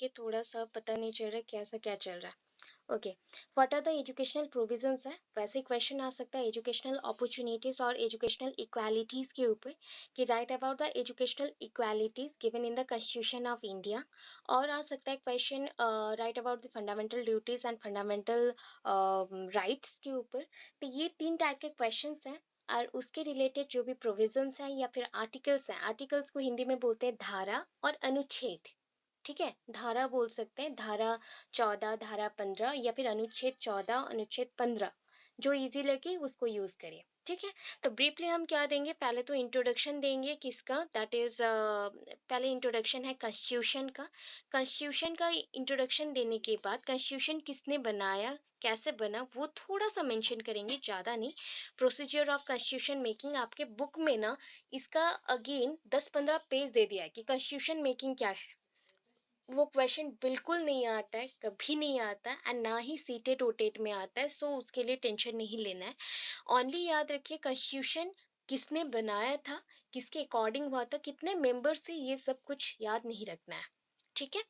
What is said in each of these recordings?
करके थोड़ा सा पता नहीं चल रहा है कैसा क्या चल रहा है। Okay, what are the educational provisions है, वैसे क्वेश्चन आ सकता है एजुकेशनल अपॉर्चुनिटीज और एजुकेशनल इक्वालिटीज के ऊपर कि write about the educational equalities given in the constitution of India. और आ सकता है question write about the fundamental duties and fundamental rights के ऊपर। तो ये तीन टाइप के क्वेश्चंस हैं और उसके रिलेटेड जो भी प्रोविजंस हैं या फिर आर्टिकल्स हैं, आर्टिकल्स को हिंदी में बोलते हैं धारा और अनुच्छेद। ठीक है, धारा बोल सकते हैं, धारा 14, धारा 15 या फिर अनुच्छेद 14, अनुच्छेद 15, जो इजी लगे उसको यूज करिए। ठीक है, तो ब्रीफली हम क्या देंगे, पहले तो इंट्रोडक्शन देंगे किसका, दैट इज पहले इंट्रोडक्शन है कॉन्स्टिट्यूशन का। कॉन्स्टिट्यूशन का इंट्रोडक्शन देने के बाद कॉन्स्टिट्यूशन किसने बनाया, कैसे बना, वो थोड़ा सा मेंशन करेंगे, ज़्यादा नहीं। प्रोसीजर ऑफ कॉन्स्टिट्यूशन मेकिंग आपके बुक में ना इसका अगेन 10-15 पेज दे दिया है कि कॉन्स्टिट्यूशन मेकिंग क्या है। वो क्वेश्चन बिल्कुल नहीं आता है, कभी नहीं आता एंड ना ही सीटेड रोटेट में आता है, सो उसके लिए टेंशन नहीं लेना है। ओनली याद रखिए कॉन्स्टिट्यूशन किसने बनाया था, किसके अकॉर्डिंग हुआ था, कितने मेंबर्स थे, ये सब कुछ याद नहीं रखना है। ठीक है,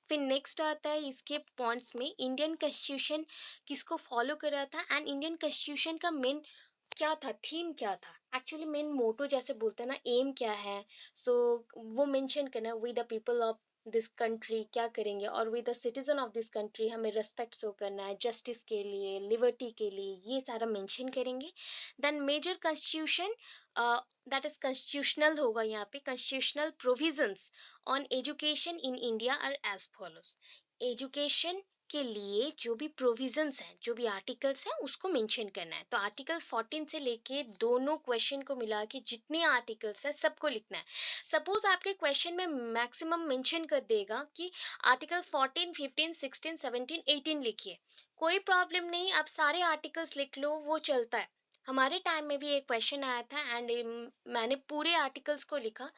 फिर नेक्स्ट आता है इसके पॉइंट्स में इंडियन कॉन्स्टिट्यूशन किसको फॉलो कर रहा था एंड इंडियन कॉन्स्टिट्यूशन का मेन क्या था, थीम क्या था, एक्चुअली मेन मोटो जैसे बोलते हैं ना, एम क्या है। सो वो मेंशन करना, we the people of this country क्या करेंगे और we the citizen of this country हमें रेस्पेक्ट शो करना है जस्टिस के लिए, लिबर्टी के लिए, ये सारा मेंशन करेंगे। Then major constitution that is constitutional होगा, यहाँ पे constitutional provisions on education in India are as follows. Education के लिए जो भी प्रोविजंस हैं, जो भी आर्टिकल्स हैं, उसको मेंशन करना है। तो आर्टिकल 14 से लेके दोनों क्वेश्चन को मिला के जितने आर्टिकल्स हैं सबको लिखना है। सपोज आपके क्वेश्चन में मैक्सिमम मेंशन कर देगा कि आर्टिकल 14, 15, 16, 17, 18 लिखिए, कोई प्रॉब्लम नहीं, आप सारे आर्टिकल्स लिख लो, वो चलता है। हमारे टाइम में भी एक क्वेश्चन आया था एंड मैंने पूरे आर्टिकल्स को लिखा।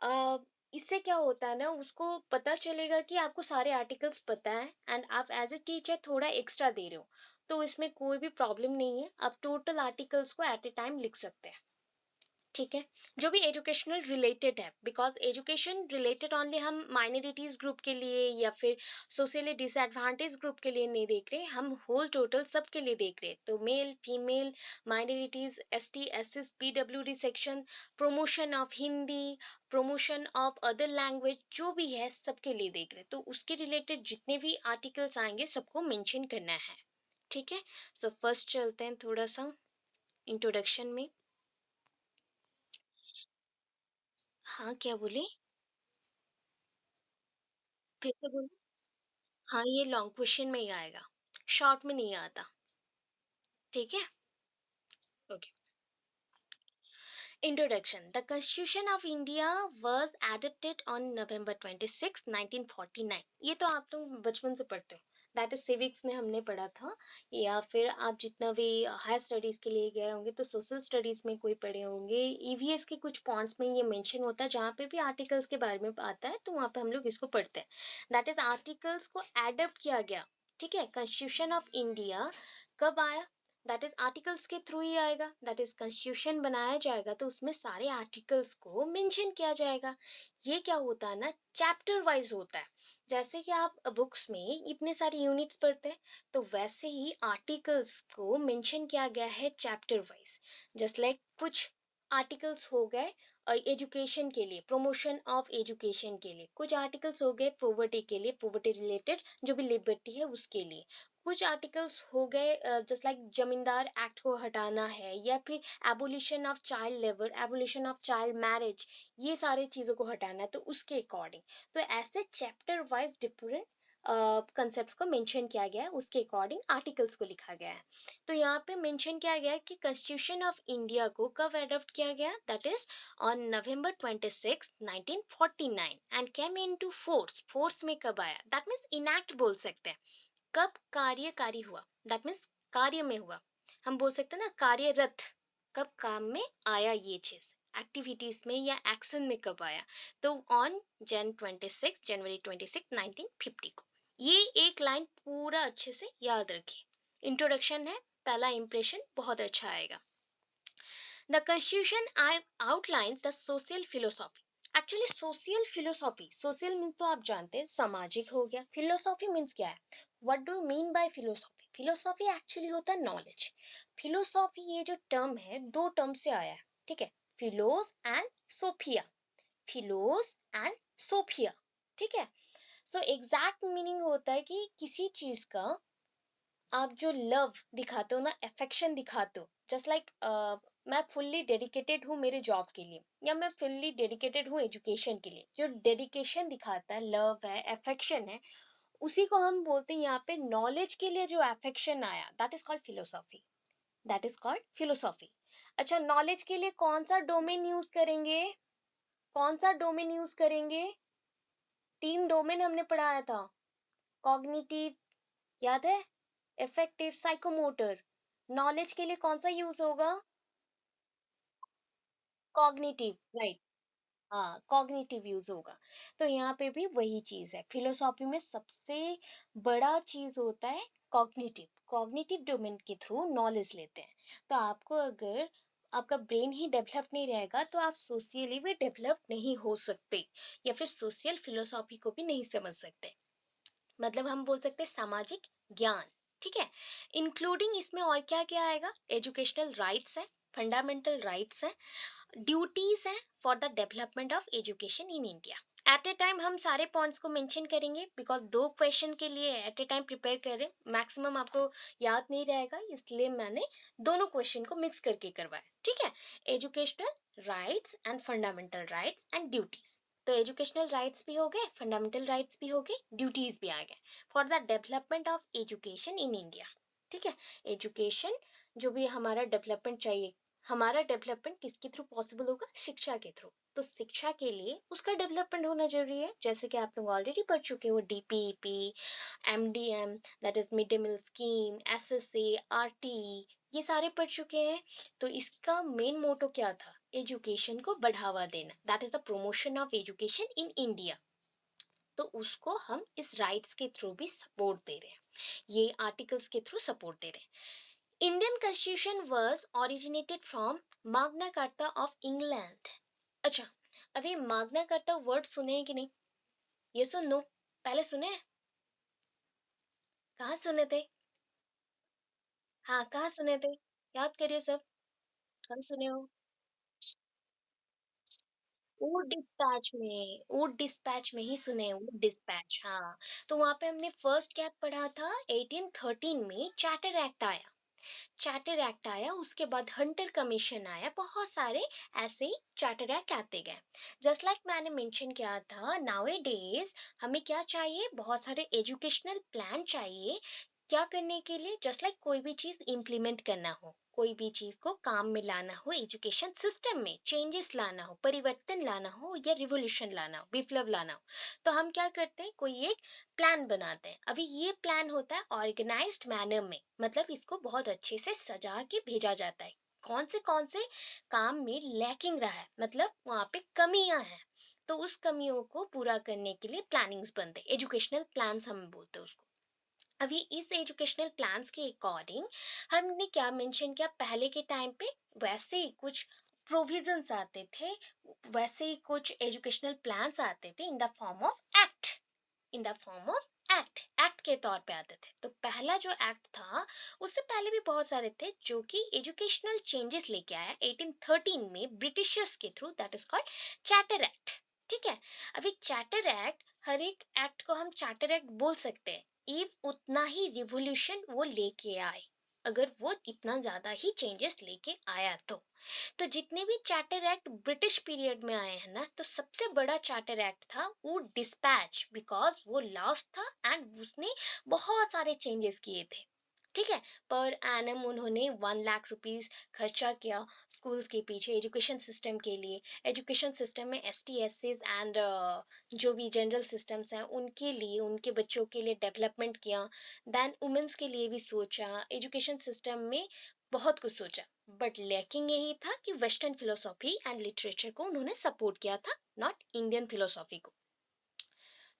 अ, इससे क्या होता है ना, उसको पता चलेगा कि आपको सारे आर्टिकल्स पता है एंड आप एज ए टीचर थोड़ा एक्स्ट्रा दे रहे हो, तो इसमें कोई भी प्रॉब्लम नहीं है, आप टोटल आर्टिकल्स को एट ए टाइम लिख सकते हैं। ठीक है, जो भी एजुकेशनल रिलेटेड है, बिकॉज एजुकेशन रिलेटेड ओनली हम माइनॉरिटीज ग्रुप के लिए या फिर सोशली डिसएडवांटेज ग्रुप के लिए नहीं देख रहे, हम होल टोटल सब के लिए देख रहे हैं। तो male female minorities, ST SC PWD section, promotion of Hindi, promotion of other language, जो भी है सबके लिए देख रहे हैं, तो उसके रिलेटेड जितने भी आर्टिकल्स आएंगे सबको मेंशन करना है। ठीक है, सो फर्स्ट चलते हैं थोड़ा सा इंट्रोडक्शन में। हाँ, क्या बोले, फिर से बोलो। हाँ, ये लॉन्ग क्वेश्चन में ही आएगा, शॉर्ट में नहीं आता। ठीक है, okay. Introduction, the constitution of India was adopted on November 26, 1949। ये तो आप लोग बचपन से पढ़ते हो, दैट इज सिविक्स में हमने पढ़ा था, या फिर आप जितना भी हायर स्टडीज के लिए गए होंगे तो सोशल स्टडीज में कोई पढ़े होंगे, ईवीएस के कुछ पॉइंट्स में ये मेंशन होता है, जहाँ पे भी आर्टिकल्स के बारे में आता है तो वहाँ पे हम लोग इसको पढ़ते हैं। दैट इज आर्टिकल्स को एडप्ट किया गया। ठीक है, कॉन्स्टिट्यूशन ऑफ इंडिया कब आया, दैट इज आर्टिकल्स के थ्रू ही आएगा। दैट इज कॉन्स्टिट्यूशन बनाया जाएगा तो उसमें सारे आर्टिकल्स को मेंशन किया जाएगा। ये क्या होता है ना, चैप्टर वाइज होता है। जैसे कि आप बुक्स में इतने सारे यूनिट्स पढ़ते हैं, तो वैसे ही आर्टिकल्स को मेंशन किया गया है चैप्टर वाइज। जस्ट लाइक कुछ आर्टिकल्स हो गए एजुकेशन के लिए, प्रमोशन ऑफ एजुकेशन के लिए, कुछ आर्टिकल्स हो गए पॉवर्टी के लिए, पॉवर्टी रिलेटेड जो भी लिबर्टी है उसके लिए, कुछ आर्टिकल्स हो गए जस्ट लाइक जमींदार एक्ट को हटाना है, या फिर abolition of child labour, abolition of child marriage, ये सारी चीज़ों को हटाना है तो उसके अकॉर्डिंग। तो ऐसे चैप्टर वाइज डिफरेंट कंसेप्ट को मेंशन किया गया है, उसके अकॉर्डिंग आर्टिकल्स को लिखा गया है। तो यहाँ पे मेंशन किया गया है कि कॉन्स्टिट्यूशन ऑफ इंडिया को कब अडॉप्ट किया गया, that is on November 26, 1949 and came into force. Force में कब आया, दैट मीन्स इनैक्ट बोल सकते हैं। कब कार्यकारी हुआ, दैट मीन्स कार्य में हुआ, हम बोल सकते हैं ना कार्यरत, कब काम में आया ये चीज, एक्टिविटीज में या एक्शन में कब आया, तो ऑन January 26, 1950 को। ये एक लाइन पूरा अच्छे से याद रखिए, इंट्रोडक्शन है, पहला इंप्रेशन बहुत अच्छा आएगा। The Constitution outlines the social philosophy. Actually social philosophy, social means तो आप जानते हैं सामाजिक हो गया, फिलोसॉफी मीन्स क्या है, what do mean by philosophy? Philosophy actually होता है नॉलेज। फिलोसॉफी ये जो टर्म है दो टर्म से आया है, ठीक है, philos and sophia, philos and sophia, ठीक है। सो एग्जैक्ट मीनिंग होता है कि किसी चीज का आप जो लव दिखाते हो ना, अफेक्शन दिखाते हो, जस्ट लाइक मैं फुल्ली डेडिकेटेड हूँ मेरे जॉब के लिए, या मैं फुल्ली डेडिकेटेड हूँ एजुकेशन के लिए, जो डेडिकेशन दिखाता है, लव है, अफेक्शन है, उसी को हम बोलते हैं यहाँ पे नॉलेज के लिए जो अफेक्शन आया, that is called philosophy, that is called philosophy. अच्छा, नॉलेज के लिए कौन सा डोमेन यूज करेंगे, कौन सा डोमेन यूज करेंगे? तीन डोमेन हमने पढ़ाया था, कॉग्निटिव, याद है, इफेक्टिव, साइकोमोटर। नॉलेज के लिए कौन सा यूज होगा? Cognitive, right. हाँ, कॉग्निटिव यूज होगा। तो यहाँ पे भी वही चीज है, फिलोसॉफी में सबसे बड़ा चीज होता है कॉग्निटिव, कॉग्निटिव डोमेन के थ्रू नॉलेज लेते हैं। तो आपको अगर आपका ब्रेन ही डेवलप नहीं रहेगा तो आप सोशियली भी डेवलप नहीं हो सकते, या फिर सोशल फिलोसॉफी को भी नहीं समझ सकते। मतलब हम बोल सकते हैं सामाजिक ज्ञान, ठीक है। इंक्लूडिंग इसमें और क्या क्या आएगा, एजुकेशनल राइट्स है, फंडामेंटल राइट्स है, ड्यूटीज है for the development of education in India. At a time हम सारे पॉइंट्स को मेंशन करेंगे, बिकॉज दो क्वेश्चन के लिए एट ए टाइम प्रिपेयर करें, मैक्सिमम आपको याद नहीं रहेगा, इसलिए मैंने दोनों क्वेश्चन को मिक्स करके करवाया, ठीक है। Educational rights and fundamental rights and duties. तो एजुकेशनल राइट्स भी हो गए, फंडामेंटल राइट्स भी हो गए, ड्यूटीज भी आ गए for the development of education in India, ठीक है। एजुकेशन जो भी हमारा डेवलपमेंट चाहिए, हमारा डेवलपमेंट किसके थ्रू पॉसिबल होगा, शिक्षा के थ्रू। तो शिक्षा के लिए उसका डेवलपमेंट होना जरूरी है, जैसे कि आप लोग ऑलरेडी पढ़ चुके हो, DPEP, MDM, that is midday meal scheme, SSA, RT, ये सारे पढ़ चुके हैं। तो इसका मेन मोटो क्या था, एजुकेशन को बढ़ावा देना, that is the promotion of education in India. तो उसको हम इस राइट्स के थ्रू भी सपोर्ट दे रहे हैं, ये आर्टिकल्स के थ्रू सपोर्ट दे रहे हैं। Indian constitution was originated from Magna Carta of England. अच्छा, अभी माग्ना कार्टा वर्ड सुने हैं कि नहीं, ये सुन नो, पहले सुने हैं? कहाँ सुने थे? हाँ, कहाँ सुने थे? याद करिए सब, कहाँ सुने हो? वुड डिस्पैच में ही सुने, वुड डिस्पैच, हाँ। तो वहां पे हमने फर्स्ट क्या पढ़ा था, 1813 में चार्टर एक्ट आया, चार्टर एक्ट आया, उसके बाद हंटर कमीशन आया, बहुत सारे ऐसे ही चार्टर एक्ट आते गए। जस्ट लाइक मैंने मेंशन किया था, नाउ ए डेज हमें क्या चाहिए, बहुत सारे एजुकेशनल प्लान चाहिए, क्या करने के लिए, जस्ट लाइक कोई भी चीज इम्प्लीमेंट करना हो, कोई भी चीज को काम में लाना हो, एजुकेशन सिस्टम में चेंजेस लाना हो, परिवर्तन लाना हो, या रिवोल्यूशन लाना हो, विप्लव लाना हो, तो हम क्या करते हैं, कोई एक प्लान बनाते हैं। अभी ये प्लान होता है ऑर्गेनाइज्ड मैनर में, मतलब इसको बहुत अच्छे से सजा के भेजा जाता है, कौन से काम में लैकिंग रहा है, मतलब वहाँ पे कमियां हैं, तो उस कमियों को पूरा करने के लिए प्लानिंग्स बनते हैं, एजुकेशनल प्लान्स हम बोलते हैं उसको। अभी इस एजुकेशनल प्लान्स के अकॉर्डिंग हमने क्या मेंशन किया, पहले के टाइम पे वैसे ही कुछ प्रोविजंस आते थे, वैसे ही कुछ एजुकेशनल प्लान्स आते थे इन the form of act, in the form of act के तौर पे आते थे। तो पहला जो एक्ट था, उससे पहले भी बहुत सारे थे जो कि एजुकेशनल चेंजेस लेके आया 1813 में ब्रिटिशर्स के through, that is called charter act, ठीक है। अभी चार्टर एक्ट, हर एक एक्ट को हम चार्टर एक्ट बोल सकते हैं, इफ उतना ही रिवोल्यूशन वो लेके आए, अगर वो इतना ज्यादा ही चेंजेस लेके आया तो जितने भी चार्टर एक्ट ब्रिटिश पीरियड में आए हैं ना, तो सबसे बड़ा चार्टर एक्ट था वो डिस्पैच, बिकॉज वो लास्ट था एंड उसने बहुत सारे चेंजेस किए थे, ठीक है। पर एनम उन्होंने 1 लाख रुपीज खर्चा किया स्कूल्स के पीछे, एजुकेशन सिस्टम के लिए। एजुकेशन सिस्टम में एस टी एस एंड जो भी जनरल सिस्टम्स हैं उनके लिए, उनके बच्चों के लिए डेवलपमेंट किया। देन वुमेन्स के लिए भी सोचा, एजुकेशन सिस्टम में बहुत कुछ सोचा, बट लैकिंग यही था कि वेस्टर्न फिलोसॉफी एंड लिटरेचर को उन्होंने सपोर्ट किया था, नॉट इंडियन फिलोसॉफी को।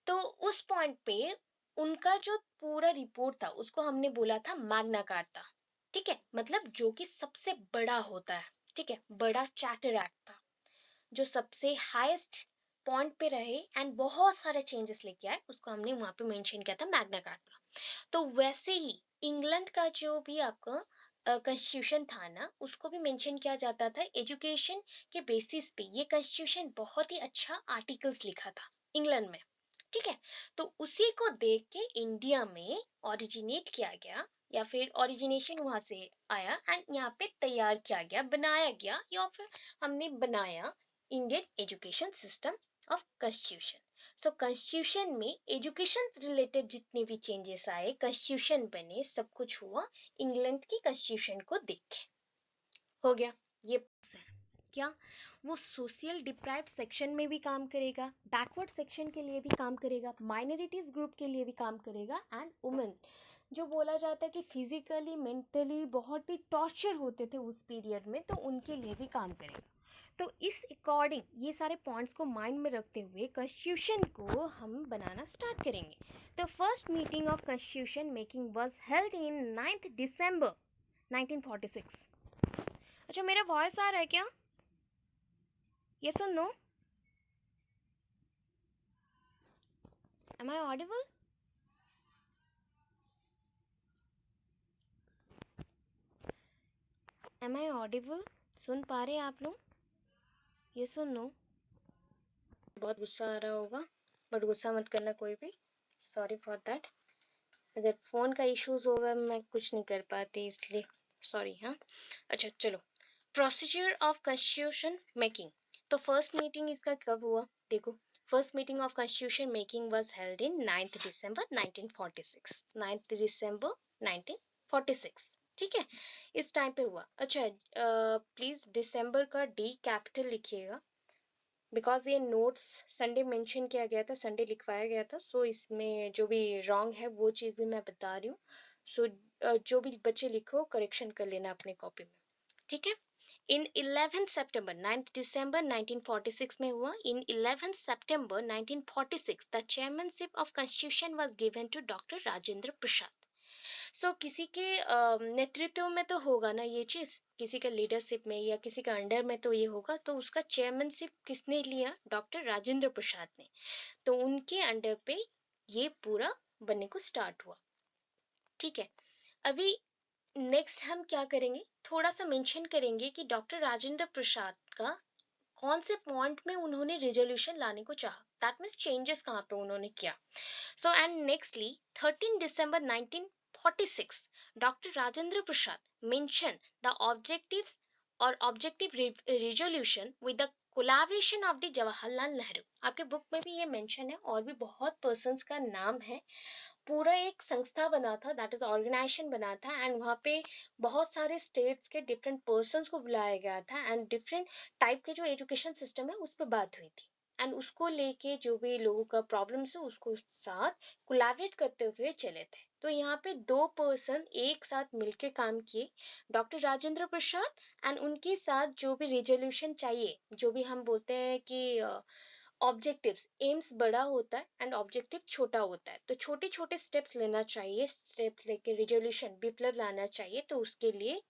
तो उस पॉइंट पे उनका जो पूरा रिपोर्ट था उसको हमने बोला था मैग्ना कार्टा, ठीक है, मतलब जो कि सबसे बड़ा होता है, ठीक है, बड़ा चार्टर एक्ट था, जो सबसे हाईएस्ट पॉइंट पे रहे एंड बहुत सारे चेंजेस लेके आए, उसको हमने वहाँ पे मेंशन किया था मैग्ना कार्टा। तो वैसे ही इंग्लैंड का जो भी आपका कॉन्स्टिट्यूशन था ना, उसको भी मेंशन किया जाता था एजुकेशन के बेसिस पे। ये कॉन्स्टिट्यूशन बहुत ही अच्छा आर्टिकल्स लिखा था इंग्लैंड में, ठीक है। तो उसी को देख के इंडिया में ओरिजिनेट किया गया, या फिर ओरिजिनेशन वहां से आया एंड यहाँ पे तैयार किया गया, बनाया गया, या फिर हमने बनाया Indian education system of constitution. So constitution में एजुकेशन रिलेटेड जितने भी चेंजेस आए, कॉन्स्टिट्यूशन बने, सब कुछ हुआ इंग्लैंड की कॉन्स्टिट्यूशन को देख के। हो गया ये है। क्या वो सोशल डिप्राइव्ड सेक्शन में भी काम करेगा, बैकवर्ड सेक्शन के लिए भी काम करेगा, माइनॉरिटीज ग्रुप के लिए भी काम करेगा, एंड वुमेन जो बोला जाता है कि फिजिकली मेंटली बहुत ही टॉर्चर होते थे उस पीरियड में, तो उनके लिए भी काम करेगा। तो इस अकॉर्डिंग ये सारे पॉइंट्स को माइंड में रखते हुए कॉन्स्टिट्यूशन को हम बनाना स्टार्ट करेंगे। The first meeting of constitution making was held in 9 दिसंबर 1946। अच्छा, मेरा वॉइस आ रहा है क्या? Yes or no? Am I audible? Am I audible? सुन पा रहे हैं आप लोग? Yes or no? बहुत गुस्सा आ रहा होगा, बट गुस्सा मत करना कोई भी। Sorry for that. अगर फ़ोन का इश्यूज होगा मैं कुछ नहीं कर पाती, इसलिए सॉरी। हाँ, अच्छा चलो। Procedure of constitution making. तो फर्स्ट मीटिंग इसका कब हुआ देखो। First meeting of constitution making was held in 9 दिसंबर 1946। 9 दिसंबर 1946, ठीक है, इस टाइम पे हुआ। अच्छा, प्लीज़ दिसंबर का डी कैपिटल लिखिएगा, बिकॉज ये नोट्स संडे मेंशन किया गया था, संडे लिखवाया गया था। सो इसमें जो भी रॉन्ग है वो चीज़ भी मैं बता रही हूँ। सो जो भी बच्चे लिखो करेक्शन कर लेना अपने कॉपी में, ठीक है। इन 11 सितंबर 9 दिसंबर 1946 में हुआ। इन 11 सितंबर 1946 the chairmanship of constitution was given to doctor Rajendra Prasad. So किसी के नेतृत्व में तो होगा ना ये चीज़, किसी के लीडरशिप में या किसी के अंडर में तो ये होगा। तो उसका चेयरमैनशिप किसने लिया? डॉक्टर राजेंद्र प्रसाद ने। तो उनके अंडर पे ये पूरा बनने को स्टार्ट हुआ, ठीक है। अभी नेक्स्ट हम क्या करेंगे, थोड़ा सा मेंशन करेंगे कि डॉक्टर राजेंद्र प्रसाद का कौन से पॉइंट में उन्होंने रिजोल्यूशन लाने को चाहा, दैट मीन्स चेंजेस कहाँ पे उन्होंने किया। सो एंड नेक्स्टली 13 दिसंबर 1946 doctor Rajendra Prasad mention the objectives और objective resolution with the collaboration of the Jawaharlal Nehru. आपके बुक में भी ये मेंशन है, और भी बहुत पर्सन्स का नाम है। पूरा एक संस्था बना था, दैट इज ऑर्गेनाइजेशन बना था, एंड वहाँ पे बहुत सारे स्टेट्स के डिफरेंट पर्सन्स को बुलाया गया था, एंड डिफरेंट टाइप के जो एजुकेशन सिस्टम है उस पर बात हुई थी, एंड उसको लेके जो भी लोगों का प्रॉब्लम्स है उसको साथ कोलैबोरेट करते हुए चले थे। तो यहाँ पे दो पर्सन एक साथ मिलके काम किए, डॉक्टर राजेंद्र प्रसाद, एंड उनके साथ जो भी रिजोल्यूशन चाहिए, जो भी हम बोलते हैं कि ऑब्जेक्टिव्स, एम्स बड़ा होता है एंड ऑब्जेक्टिव छोटा होता है, तो छोटे छोटे स्टेप्स लेना चाहिए, स्टेप्स लेके रिजोल्यूशन विप्लव लाना चाहिए। तो उसके लिए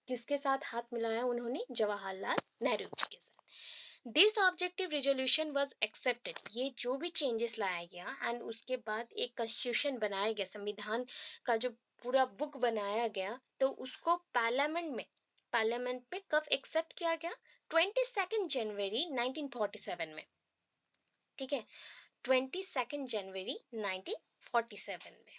किसके साथ हाथ मिलाया उन्होंने? जवाहरलाल नेहरू जी के साथ। This objective resolution was accepted, ये जो भी चेंजेस लाया गया, एंड उसके बाद एक कॉन्स्टिट्यूशन बनाया गया, संविधान का जो पूरा बुक बनाया गया, तो उसको पार्लियामेंट में कब एक्सेप्ट किया गया? 22 जनवरी 1947 में, ठीक है, 22 जनवरी 1947 में,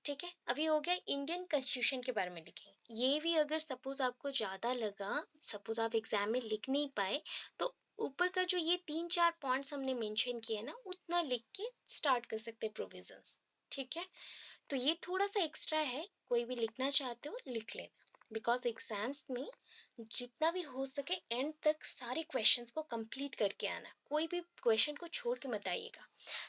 ठीक है। अभी हो गया इंडियन कॉन्स्टिट्यूशन के बारे में लिखें। ये भी अगर सपोज आपको ज़्यादा लगा, सपोज आप एग्जाम में लिख नहीं पाए, तो ऊपर का जो ये 3-4 पॉइंट्स हमने मेंशन किए ना, उतना लिख के स्टार्ट कर सकते हैं प्रोविजंस, ठीक है। तो ये थोड़ा सा एक्स्ट्रा है, कोई भी लिखना चाहते हो लिख लेना, बिकॉज एग्जाम्स में जितना भी हो सके एंड तक सारे क्वेश्चंस को कंप्लीट करके आना, कोई भी क्वेश्चन को छोड़ के मत आइएगा।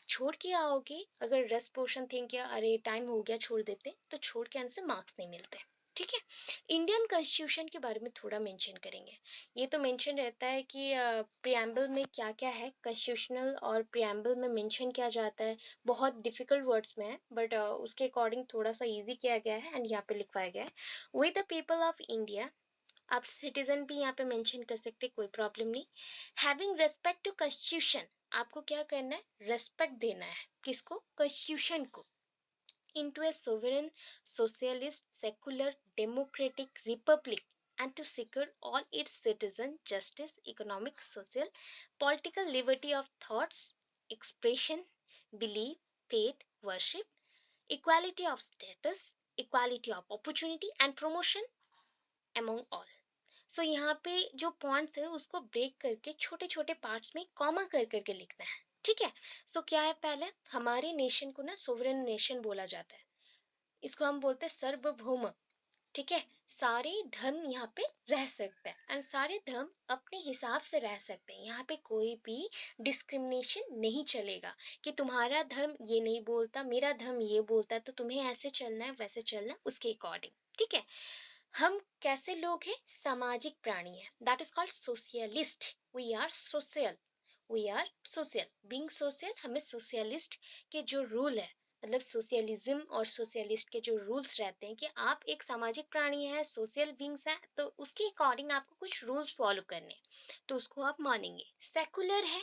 छोड़ के आओगे, अगर रेस्ट पोर्शन थिंक या अरे टाइम हो गया छोड़ देते, तो छोड़ के आने से मार्क्स नहीं मिलते, ठीक है। इंडियन कॉन्स्टिट्यूशन के बारे में थोड़ा मेंशन करेंगे। ये तो मेंशन रहता है कि प्रियम्बल में क्या क्या है, कॉन्स्टिट्यूशनल और प्रियम्बल में मेंशन किया जाता है, बहुत डिफिकल्ट वर्ड्स में है, बट उसके अकॉर्डिंग थोड़ा सा इजी किया गया है एंड यहाँ पे लिखवाया गया है। We the people of India आप सिटीजन भी यहाँ पे मेंशन कर सकते, कोई प्रॉब्लम नहीं। हैविंग रेस्पेक्ट टू कॉन्स्टिट्यूशन, आपको क्या करना है, रेस्पेक्ट देना है, किसको, कॉन्स्टिट्यूशन को। into a sovereign, socialist, secular, democratic republic and to secure all its citizens justice, economic, social, political liberty of thoughts, expression, belief, faith, worship, equality of status, equality of opportunity and promotion among all. सो यहाँ पे जो points है उसको break करके छोटे छोटे parts में comma कर करके लिखना है, ठीक है। सो क्या है, पहले हमारे नेशन को ना सोवरेन नेशन बोला जाता है, इसको हम बोलते हैं सार्वभौम, ठीक है। सारे धर्म यहाँ पे रह सकते हैं एंड सारे धर्म अपने हिसाब से रह सकते हैं, यहाँ पे कोई भी डिस्क्रिमिनेशन नहीं चलेगा कि तुम्हारा धर्म ये नहीं बोलता, मेरा धर्म ये बोलता है, तो तुम्हें ऐसे चलना है वैसे चलना है उसके अकॉर्डिंग, ठीक है। हम कैसे लोग हैं, सामाजिक प्राणी हैं, that is called socialist, we are social, we are social, being social, हमें सोशलिस्ट के जो रूल है, मतलब सोशलिज्म और सोशलिस्ट के जो रूल्स रहते हैं कि आप एक सामाजिक प्राणी हैं, सोशल बींग्स हैं, तो उसके अकॉर्डिंग आपको कुछ रूल्स फॉलो करने, तो उसको आप मानेंगे। सेकुलर है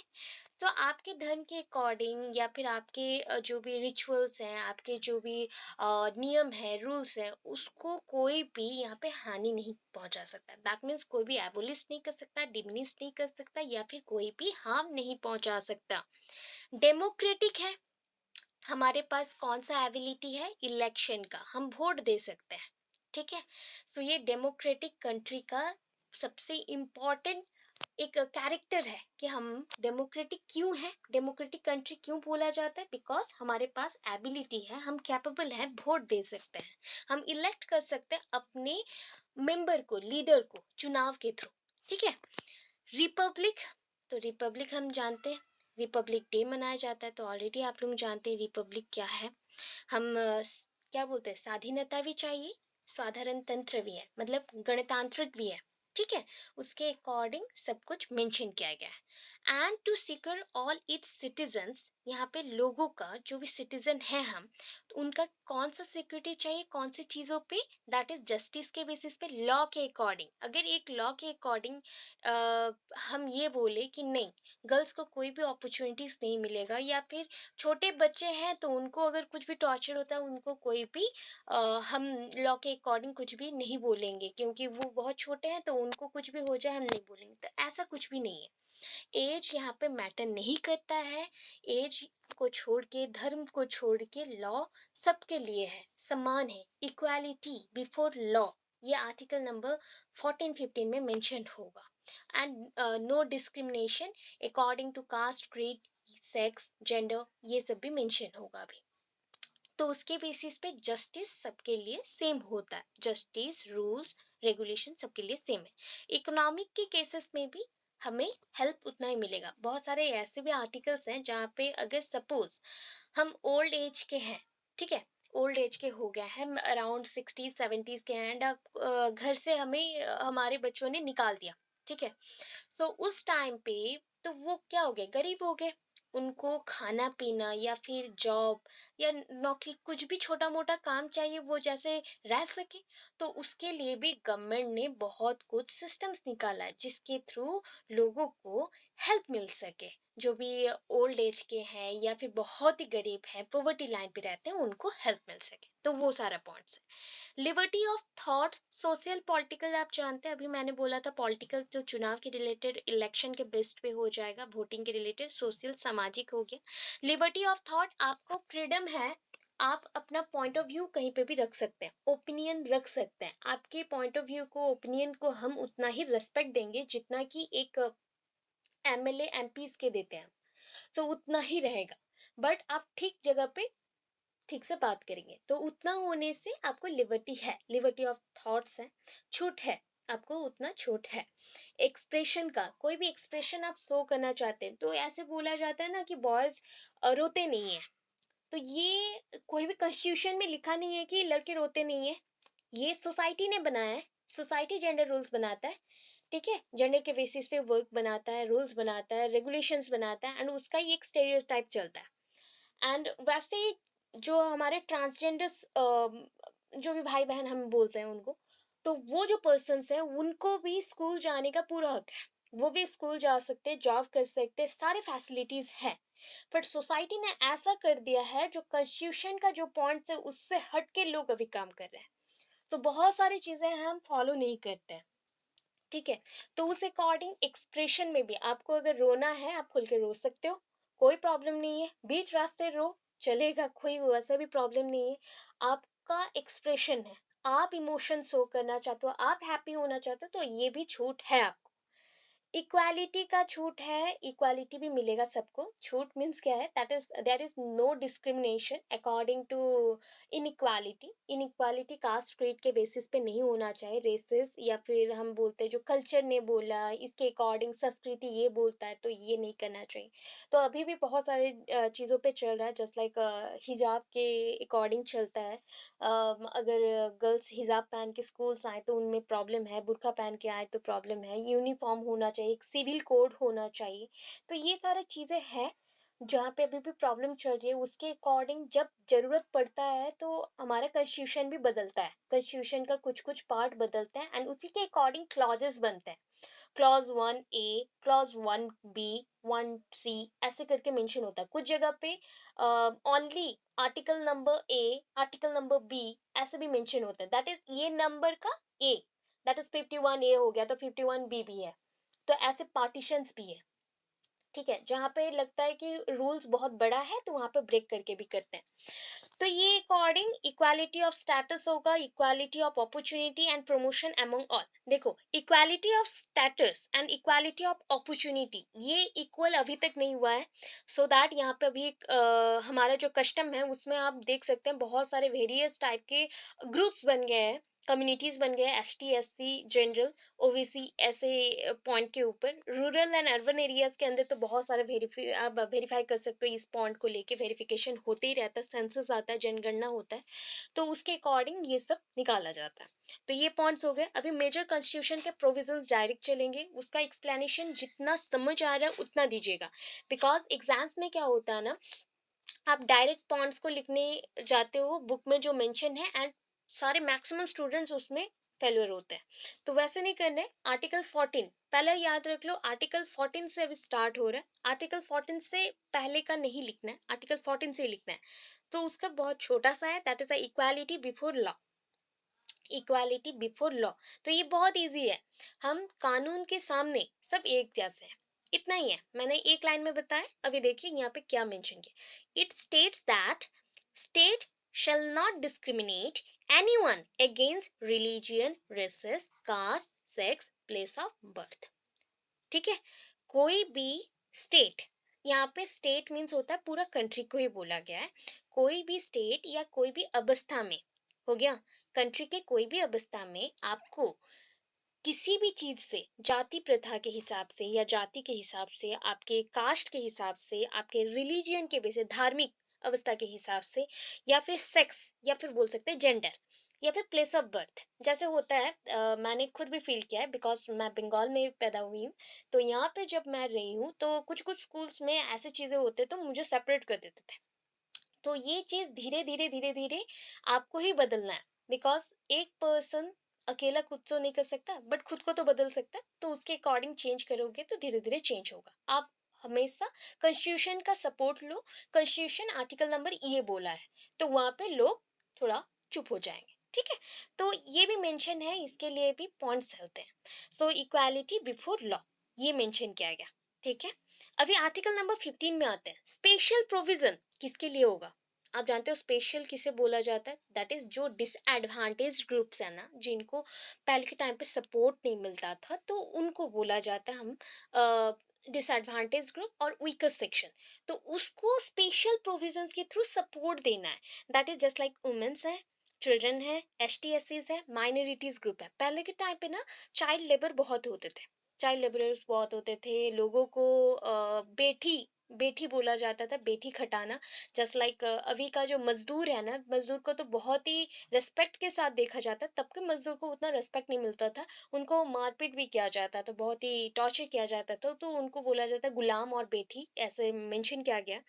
तो आपके धर्म के अकॉर्डिंग या फिर आपके जो भी रिचुअल्स हैं, आपके जो भी नियम है, रूल्स हैं, उसको कोई भी यहाँ पे हानि नहीं पहुंचा सकता। दैट मीन्स कोई भी एबोलिश नहीं कर सकता, डिमिनिश नहीं कर सकता या फिर कोई भी हार्म नहीं पहुंचा सकता। डेमोक्रेटिक है, हमारे पास कौन सा एबिलिटी है, इलेक्शन का, हम वोट दे सकते हैं, ठीक है। सो ये डेमोक्रेटिक कंट्री का सबसे इम्पोर्टेंट एक कैरेक्टर है कि हम डेमोक्रेटिक क्यों है, डेमोक्रेटिक कंट्री क्यों बोला जाता है, बिकॉज हमारे पास एबिलिटी है, हम कैपेबल है, वोट दे सकते हैं, हम इलेक्ट कर सकते हैं अपने मेंबर को, लीडर को चुनाव के थ्रू, ठीक है। रिपब्लिक, तो रिपब्लिक हम जानते हैं, रिपब्लिक डे मनाया जाता है, तो ऑलरेडी आप लोग जानते हैं रिपब्लिक क्या है। हम क्या बोलते हैं, स्वाधीनता भी चाहिए, साधारण तंत्र भी है, मतलब गणतांत्रिक भी है, ठीक है। उसके अकॉर्डिंग सब कुछ मेंशन किया गया है। And to secure all its citizens, यहाँ पे लोगों का जो भी सिटीजन है हम, तो उनका कौन सा सिक्योरिटी चाहिए, कौन सी चीज़ों पे, दैट इज जस्टिस के बेसिस पे, लॉ के अकॉर्डिंग। अगर एक लॉ के अकॉर्डिंग हम ये बोले कि नहीं, गर्ल्स को कोई भी अपॉर्चुनिटीज नहीं मिलेगा, या फिर छोटे बच्चे हैं तो उनको अगर कुछ भी टॉर्चर होता है, उनको कोई भी हम लॉ के अकॉर्डिंग कुछ भी नहीं बोलेंगे क्योंकि वो बहुत छोटे हैं, तो उनको कुछ भी हो जाए हम नहीं बोलेंगे, तो ऐसा कुछ भी नहीं है। एज यहाँ पे मैटर नहीं करता है, एज को छोड़ के, धर्म को छोड़ के, लॉ सबके लिए है, समान है, इक्वालिटी बिफोर लॉ, ये आर्टिकल नंबर 14-15 में मेंशन होगा। And no discrimination according to caste, creed, sex, gender, ये सब भी मेंशन होगा अभी। तो उसके बेसिस पे जस्टिस सबके लिए सेम होता है, जस्टिस, रूल्स, रेगुलेशन सबके लिए सेम है। इकोनॉमिक के केसेस में भी हमें हेल्प उतना ही मिलेगा। बहुत सारे ऐसे भी आर्टिकल्स हैं जहाँ पे अगर सपोज हम ओल्ड एज के हैं, ठीक है, ओल्ड एज के हो गए हैं, अराउंड 60-70s के हैं, एंड घर से हमें हमारे बच्चों ने निकाल दिया, ठीक है। तो उस टाइम पे तो वो क्या हो गए, गरीब हो गए, उनको खाना पीना या फिर जॉब या नौकरी, कुछ भी छोटा मोटा काम चाहिए वो जैसे रह सके, तो उसके लिए भी गवर्नमेंट ने बहुत कुछ सिस्टम्स निकाला है जिसके थ्रू लोगों को हेल्प मिल सके, जो भी ओल्ड एज के हैं या फिर बहुत ही गरीब हैं, पॉवर्टी लाइन पे रहते हैं, उनको हेल्प मिल सके, तो वो सारा पॉइंट्स है। Liberty of thought, social, political, आप जानते हैं अभी मैंने बोला था, पॉलिटिकल तो चुनाव के रिलेटेड, इलेक्शन के बेस्ट पे हो जाएगा, वोटिंग के रिलेटेड, सोशल सामाजिक हो गया। लिबर्टी ऑफ थॉट, आपको फ्रीडम है, आप अपना पॉइंट ऑफ व्यू कहीं पे भी रख सकते हैं, ओपिनियन रख सकते हैं, आपके पॉइंट ऑफ व्यू को, ओपिनियन को हम उतना ही रेस्पेक्ट देंगे जितना कि एक एमएलए एमपीज के देते हैं, तो उतना ही रहेगा, बट आप ठीक जगह पे ठीक से बात करेंगे, तो उतना होने से आपको लिबर्टी है, लिबर्टी ऑफ थॉट्स है, छूट है, आपको उतना छूट है। एक्सप्रेशन का, कोई भी एक्सप्रेशन आप शो करना चाहते हैं, तो ऐसे बोला जाता है ना कि बॉयज रोते नहीं है, तो ये कोई भी कॉन्स्टिट्यूशन में लिखा नहीं है कि लड़के रोते नहीं है, ये सोसाइटी ने बनाया है, सोसाइटी जेंडर रूल्स बनाता है, ठीक है, जेंडर के बेसिस पे वर्क बनाता है, रूल्स बनाता है, रेगुलेशंस बनाता है, एंड उसका ही एक स्टेरियोटाइप चलता है। एंड वैसे ही जो हमारे ट्रांसजेंडर्स, जो भी भाई बहन हम बोलते हैं उनको, तो वो जो पर्सन्स हैं उनको भी स्कूल जाने का पूरा हक है, वो भी स्कूल जा सकते हैं, जॉब कर सकते हैं, सारे फैसिलिटीज हैं। बट सोसाइटी ने ऐसा कर दिया है, जो कॉन्स्टिट्यूशन का जो पॉइंट है उससे हट के लोग अभी काम कर रहे हैं। तो बहुत सारी चीजें हम फॉलो नहीं करते हैं, ठीक है। तो उस अकॉर्डिंग एक्सप्रेशन में भी आपको अगर रोना है, आप खुल के रो सकते हो, कोई प्रॉब्लम नहीं है। बीच रास्ते रो, चलेगा, कोई वैसा भी प्रॉब्लम नहीं है। आपका एक्सप्रेशन है, आप इमोशन शो करना चाहते हो, आप हैप्पी होना चाहते हो, तो ये भी छूट है आपको। इक्वालिटी का छूट है, इक्वालिटी भी मिलेगा सबको। छूट मीन्स क्या है, that is there is no discrimination according to inequality. Inequality caste creed के बेसिस पे नहीं होना चाहिए, रेसेस या फिर हम बोलते हैं जो कल्चर ने बोला इसके अकॉर्डिंग, संस्कृति ये बोलता है तो ये नहीं करना चाहिए। तो अभी भी बहुत सारे चीज़ों पे चल रहा है, जस्ट लाइक हिजाब के अकॉर्डिंग चलता है। अगर गर्ल्स हिजाब पहन के स्कूल्स आए तो उनमें प्रॉब्लम है, बुर्का पहन के आए तो प्रॉब्लम है, यूनिफॉर्म होना चाहिए, एक सिविल कोड होना चाहिए। तो ये सारी चीज़ें हैं जहाँ पे अभी भी प्रॉब्लम चल रही है। उसके अकॉर्डिंग जब ज़रूरत पड़ता है तो हमारा कॉन्स्टिट्यूशन भी बदलता है, कॉन्स्टिट्यूशन का कुछ कुछ पार्ट बदलता है एंड उसी के अकॉर्डिंग क्लॉजेस बनते हैं। Clause 1A, clause 1B, 1C ऐसे करके मेंशन होता है। कुछ जगह पे only article number A, article number B ऐसे भी मेंशन होता है। दैट इज ये नंबर का ए, दैट इज 51A हो गया तो 51B भी है। तो ऐसे पार्टीशंस भी है, ठीक है। जहाँ पे लगता है कि रूल्स बहुत बड़ा है तो वहाँ पे ब्रेक करके भी करते हैं। तो ये अकॉर्डिंग इक्वालिटी ऑफ स्टेटस होगा, equality of opportunity and promotion among all. देखो, equality of status and equality of opportunity ये इक्वल अभी तक नहीं हुआ है। सो दैट यहाँ पे अभी हमारा जो कस्टम है उसमें आप देख सकते हैं बहुत सारे वेरियस टाइप के ग्रुप्स बन गए हैं, कम्युनिटीज बन गए हैं, ST SC जनरल OBC ऐसे पॉइंट के ऊपर। रूरल एंड अर्बन एरियाज के अंदर तो बहुत सारे आप वेरीफाई कर सकते हो, इस पॉइंट को लेके वेरिफिकेशन होते ही रहता है, सेंसस आता है, जनगणना होता है, तो उसके अकॉर्डिंग ये सब निकाला जाता है। तो ये पॉइंट्स हो गए। अभी मेजर कॉन्स्टिट्यूशन के प्रोविजंस डायरेक्ट चलेंगे, उसका एक्सप्लेनेशन जितना समझ आ रहा है उतना दीजिएगा, बिकॉज एग्जाम्स में क्या होता है ना, आप डायरेक्ट पॉइंट्स को लिखने जाते हो बुक में जो मेंशन है एंड सारे मैक्सिमम स्टूडेंट्स उसमें फेलियर होते हैं। तो वैसे नहीं करना है। आर्टिकल 14 पहले याद रख लो, आर्टिकल 14 से अभी स्टार्ट हो रहा है, आर्टिकल 14 से पहले का नहीं लिखना है, आर्टिकल 14 से ही लिखना है। तो उसका बहुत छोटा सा है, that is the equality before law. Equality before law, तो ये बहुत इजी है। हम कानून के सामने सब एक जैसे हैं, इतना ही है। मैंने एक लाइन में बताया, अभी देखिए यहाँ पे क्या मेंशन किया। It states that state shall not discriminate anyone against religion, races, caste, sex, place of birth। ठीक है। कोई भी स्टेट, यहाँ पे स्टेट मीन्स होता है पूरा कंट्री को ही बोला गया है। कोई भी स्टेट या कोई भी अवस्था में, हो गया कंट्री के कोई भी अवस्था में, आपको किसी भी चीज से, जाति प्रथा के हिसाब से या जाति के हिसाब से, आपके कास्ट के हिसाब से, आपके रिलीजियन के बेस, धार्मिक अवस्था के हिसाब से, या फिर सेक्स, या फिर बोल सकते हैं जेंडर, या फिर प्लेस ऑफ बर्थ जैसे होता है। मैंने खुद भी फील किया है, बिकॉज मैं बंगाल में पैदा हुई हूँ। तो यहाँ पे जब मैं रही हूँ तो कुछ कुछ स्कूल्स में ऐसे चीजें होते तो मुझे सेपरेट कर देते थे। तो ये चीज धीरे धीरे धीरे धीरे आपको ही बदलना है, बिकॉज एक पर्सन अकेला खुद तो नहीं कर सकता, बट खुद को तो बदल सकता है। तो उसके अकॉर्डिंग चेंज करोगे तो धीरे धीरे चेंज होगा। आप हमेशा कॉन्स्टिट्यूशन का सपोर्ट लो। कॉन्स्टिट्यूशन आर्टिकल नंबर ये बोला है, तो वहां पे लोग थोड़ा चुप हो जाएंगे, ठीक है। तो ये भी मेंशन है, इसके लिए भी पॉइंट्स होते हैं। सो इक्वालिटी बिफोर लॉ ये मेंशन किया गया, ठीक है। अभी आर्टिकल नंबर 15 में आते हैं। स्पेशल प्रोविजन किसके लिए होगा? आप जानते हो स्पेशल किसे बोला जाता है? दैट इज जो डिसएडवांटेज ग्रुप्स है ना, जिनको पहले के टाइम पे सपोर्ट नहीं मिलता था, तो उनको बोला जाता है हम डिसएडवांटेज ग्रुप और वीकर सेक्शन। तो उसको स्पेशल प्रोविजंस के थ्रू सपोर्ट देना है। That is just like women's है, चिल्ड्रन है, ST SCs है, माइनॉरिटीज ग्रुप है। पहले के टाइम पे ना चाइल्ड लेबर बहुत होते थे, चाइल्ड लेबरर्स बहुत होते थे। लोगों को बेटी बेटी बोला जाता था, बेटी खटाना। जस्ट लाइक अभी का जो मजदूर है ना, मजदूर को तो बहुत ही रेस्पेक्ट के साथ देखा जाता है। तब के मजदूर को उतना रेस्पेक्ट नहीं मिलता था, उनको मारपीट भी किया जाता था, बहुत ही टॉर्चर किया जाता था। तो उनको बोला जाता है गुलाम और बेटी, ऐसे मेंशन किया गया।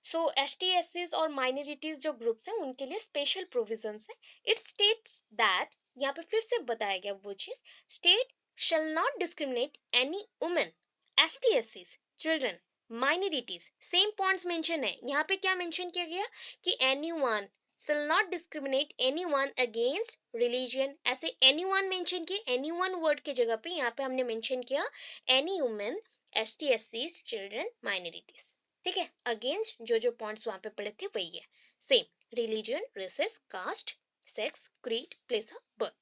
सो ST SCs और माइनॉरिटीज जो ग्रुप्स हैं उनके लिए स्पेशल प्रोविजंस है। इट स्टेट्स दैट यहाँ पे फिर से बताया गया वो चीज, state shall not discriminate any women, ST/SCs, children, minorities, same points mention है। यहाँ पे क्या मेंशन किया गया कि anyone shall not discriminate anyone against religion, ऐसे anyone मेंशन किए, anyone वर्ड के जगह पे यहाँ पे हमने मेंशन किया any women, ST/SCs, children, minorities। ठीक है, अगेंस्ट जो जो पॉइंट्स वहां पे पड़े थे वही है same, religion, races, caste, sex, creed, place of birth.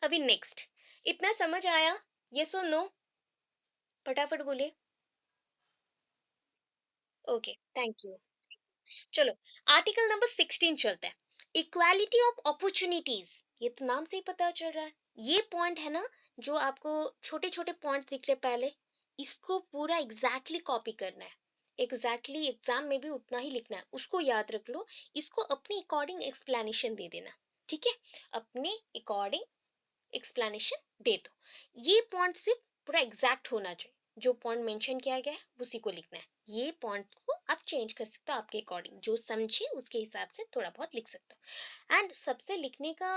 अभी नेक्स्ट, इतना समझ आया? यस और नो? फटाफट बोलिए। Okay, thank you. चलो, आर्टिकल नंबर 16 चलते हैं, इक्वालिटी ऑफ अपॉर्चुनिटीज। ये तो नाम से ही पता चल रहा है, ये पॉइंट है ना जो आपको छोटे छोटे पॉइंट्स दिख रहे पहले, इसको पूरा एग्जैक्टली कॉपी करना है, एग्जैक्टली एग्जाम में भी उतना ही लिखना है, उसको याद रख लो, इसको अपने अकॉर्डिंग एक्सप्लेनेशन दे देना। ठीक है, अपने अकॉर्डिंग एक्सप्लेनेशन दे दो। ये पॉइंट सिर्फ पूरा एग्जैक्ट होना चाहिए, जो पॉइंट मेंशन किया गया है उसी को लिखना है। ये पॉइंट को आप चेंज कर सकते हो आपके अकॉर्डिंग, जो समझे उसके हिसाब से थोड़ा बहुत लिख सकते हो। एंड सबसे लिखने का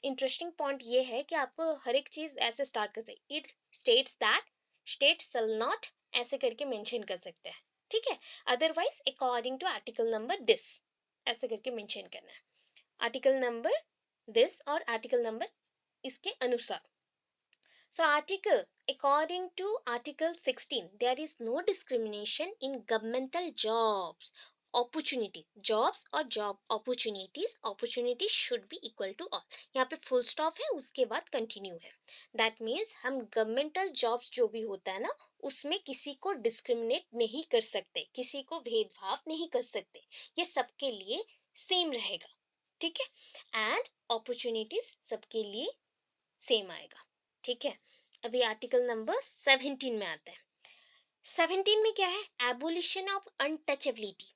इंटरेस्टिंग पॉइंट ये है कि आपको हर एक चीज ऐसे स्टार्ट कर सकते, it states that, state shall not, ऐसे करके मेंशन कर सकते हैं। ठीक है, otherwise according to article number this, ऐसे करके मेंशन करना है, आर्टिकल नंबर दिस और आर्टिकल नंबर इसके अनुसार। So article, according to article 16, there is no discrimination in governmental jobs, opportunity, jobs और job opportunities, opportunities should be equal to all। यहाँ पे full stop है, उसके बाद continue है। That means हम governmental jobs जो भी होता है ना, उसमें किसी को discriminate नहीं कर सकते, किसी को भेदभाव नहीं कर सकते, ये सबके लिए सेम रहेगा। ठीक है, एंड अपॉर्चुनिटीज सबके लिए सेम आएगा। ठीक है, अभी आर्टिकल नंबर 17 में आता है। 17 में क्या है, एबोलिशन ऑफ अनटचेबिलिटी।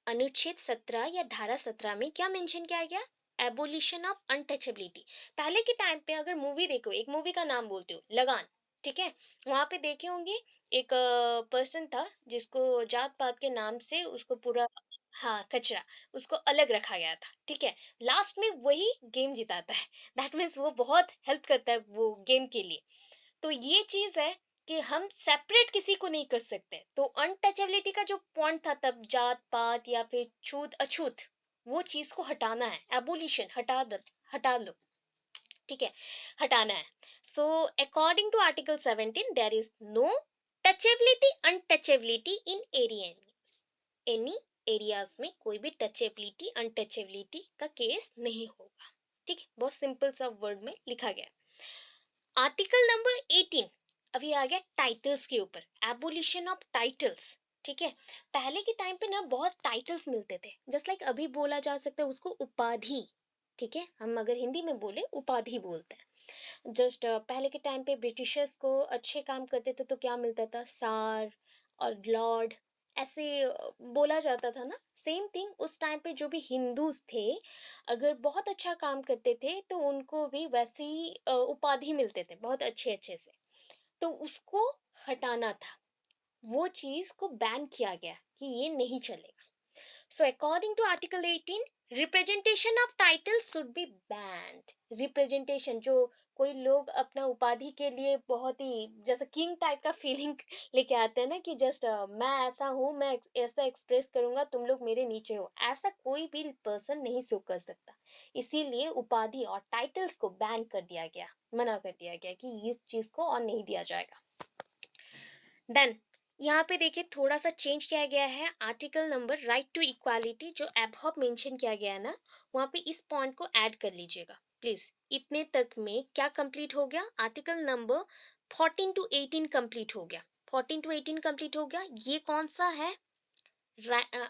अनुच्छेद 17 या धारा 17 में क्या मेंशन किया गया, एबोलिशन ऑफ अनटचेबिलिटी। पहले के टाइम पे अगर मूवी देखो, एक मूवी का नाम बोलते हो लगान, ठीक है, वहां पे देखे होंगे एक पर्सन था जिसको जात पात के नाम से उसको पूरा, हाँ कचरा, उसको अलग रखा गया था। ठीक है, लास्ट में वही गेम जिताता है, दैट मीन्स वो बहुत हेल्प करता है वो गेम के लिए। तो ये चीज है कि हम सेपरेट किसी को नहीं कर सकते। तो अनटचेबिलिटी का जो पॉइंट था तब, जात पात या फिर छूत अछूत, वो चीज को हटाना है, एबोलिशन, हटा लो। ठीक है, हटाना है। So according to article 17 there is no touchability untouchability in areas, any areas में कोई भी टचेबिलिटी अनटचेबिलिटी का केस नहीं होगा। ठीक है, बहुत सिंपल सा वर्ड में लिखा गया। आर्टिकल नंबर 18 अभी आ गया टाइटल्स के ऊपर, एबोलिशन ऑफ टाइटल्स। ठीक है, पहले के टाइम पे ना बहुत टाइटल्स मिलते थे, जस्ट लाइक अभी बोला जा सकता है उसको उपाधि। ठीक है, हम अगर हिंदी में बोले उपाधि बोलते हैं। जस्ट पहले के टाइम पे ब्रिटिशर्स को अच्छे काम करते थे तो क्या मिलता था, सार और लॉर्ड, ऐसे बोला जाता था ना। सेम थिंग उस टाइम पे जो भी हिंदूज थे, अगर बहुत अच्छा काम करते थे तो उनको भी वैसे ही उपाधि मिलते थे बहुत अच्छे अच्छे से। तो उसको हटाना था, वो चीज को बैन किया गया कि ये नहीं चलेगा। So according to Article 18, representation of titles should be banned. Representation, जो कोई लोग अपना उपाधि के लिए बहुत ही जैसे किंग टाइप का फीलिंग लेके आते हैं ना कि जस्ट मैं ऐसा हूँ, मैं ऐसा एक्सप्रेस करूंगा, तुम लोग मेरे नीचे हो, ऐसा कोई भी पर्सन नहीं शो कर सकता। इसीलिए उपाधि और टाइटल्स को बैन कर दिया गया, मना कर दिया गया कि इस चीज को और नहीं दिया जाएगा। देन यहाँ पे देखिए थोड़ा सा चेंज किया गया है, article number right to equality जो एबहव मेंशन किया गया है ना, वहाँ पे इस पॉइंट को ऐड कर लीजिएगा प्लीज। इतने तक में क्या कंप्लीट हो गया, आर्टिकल नंबर 14 to 18 कंप्लीट हो गया। 14 to 18 कंप्लीट हो गया। ये कौन सा है,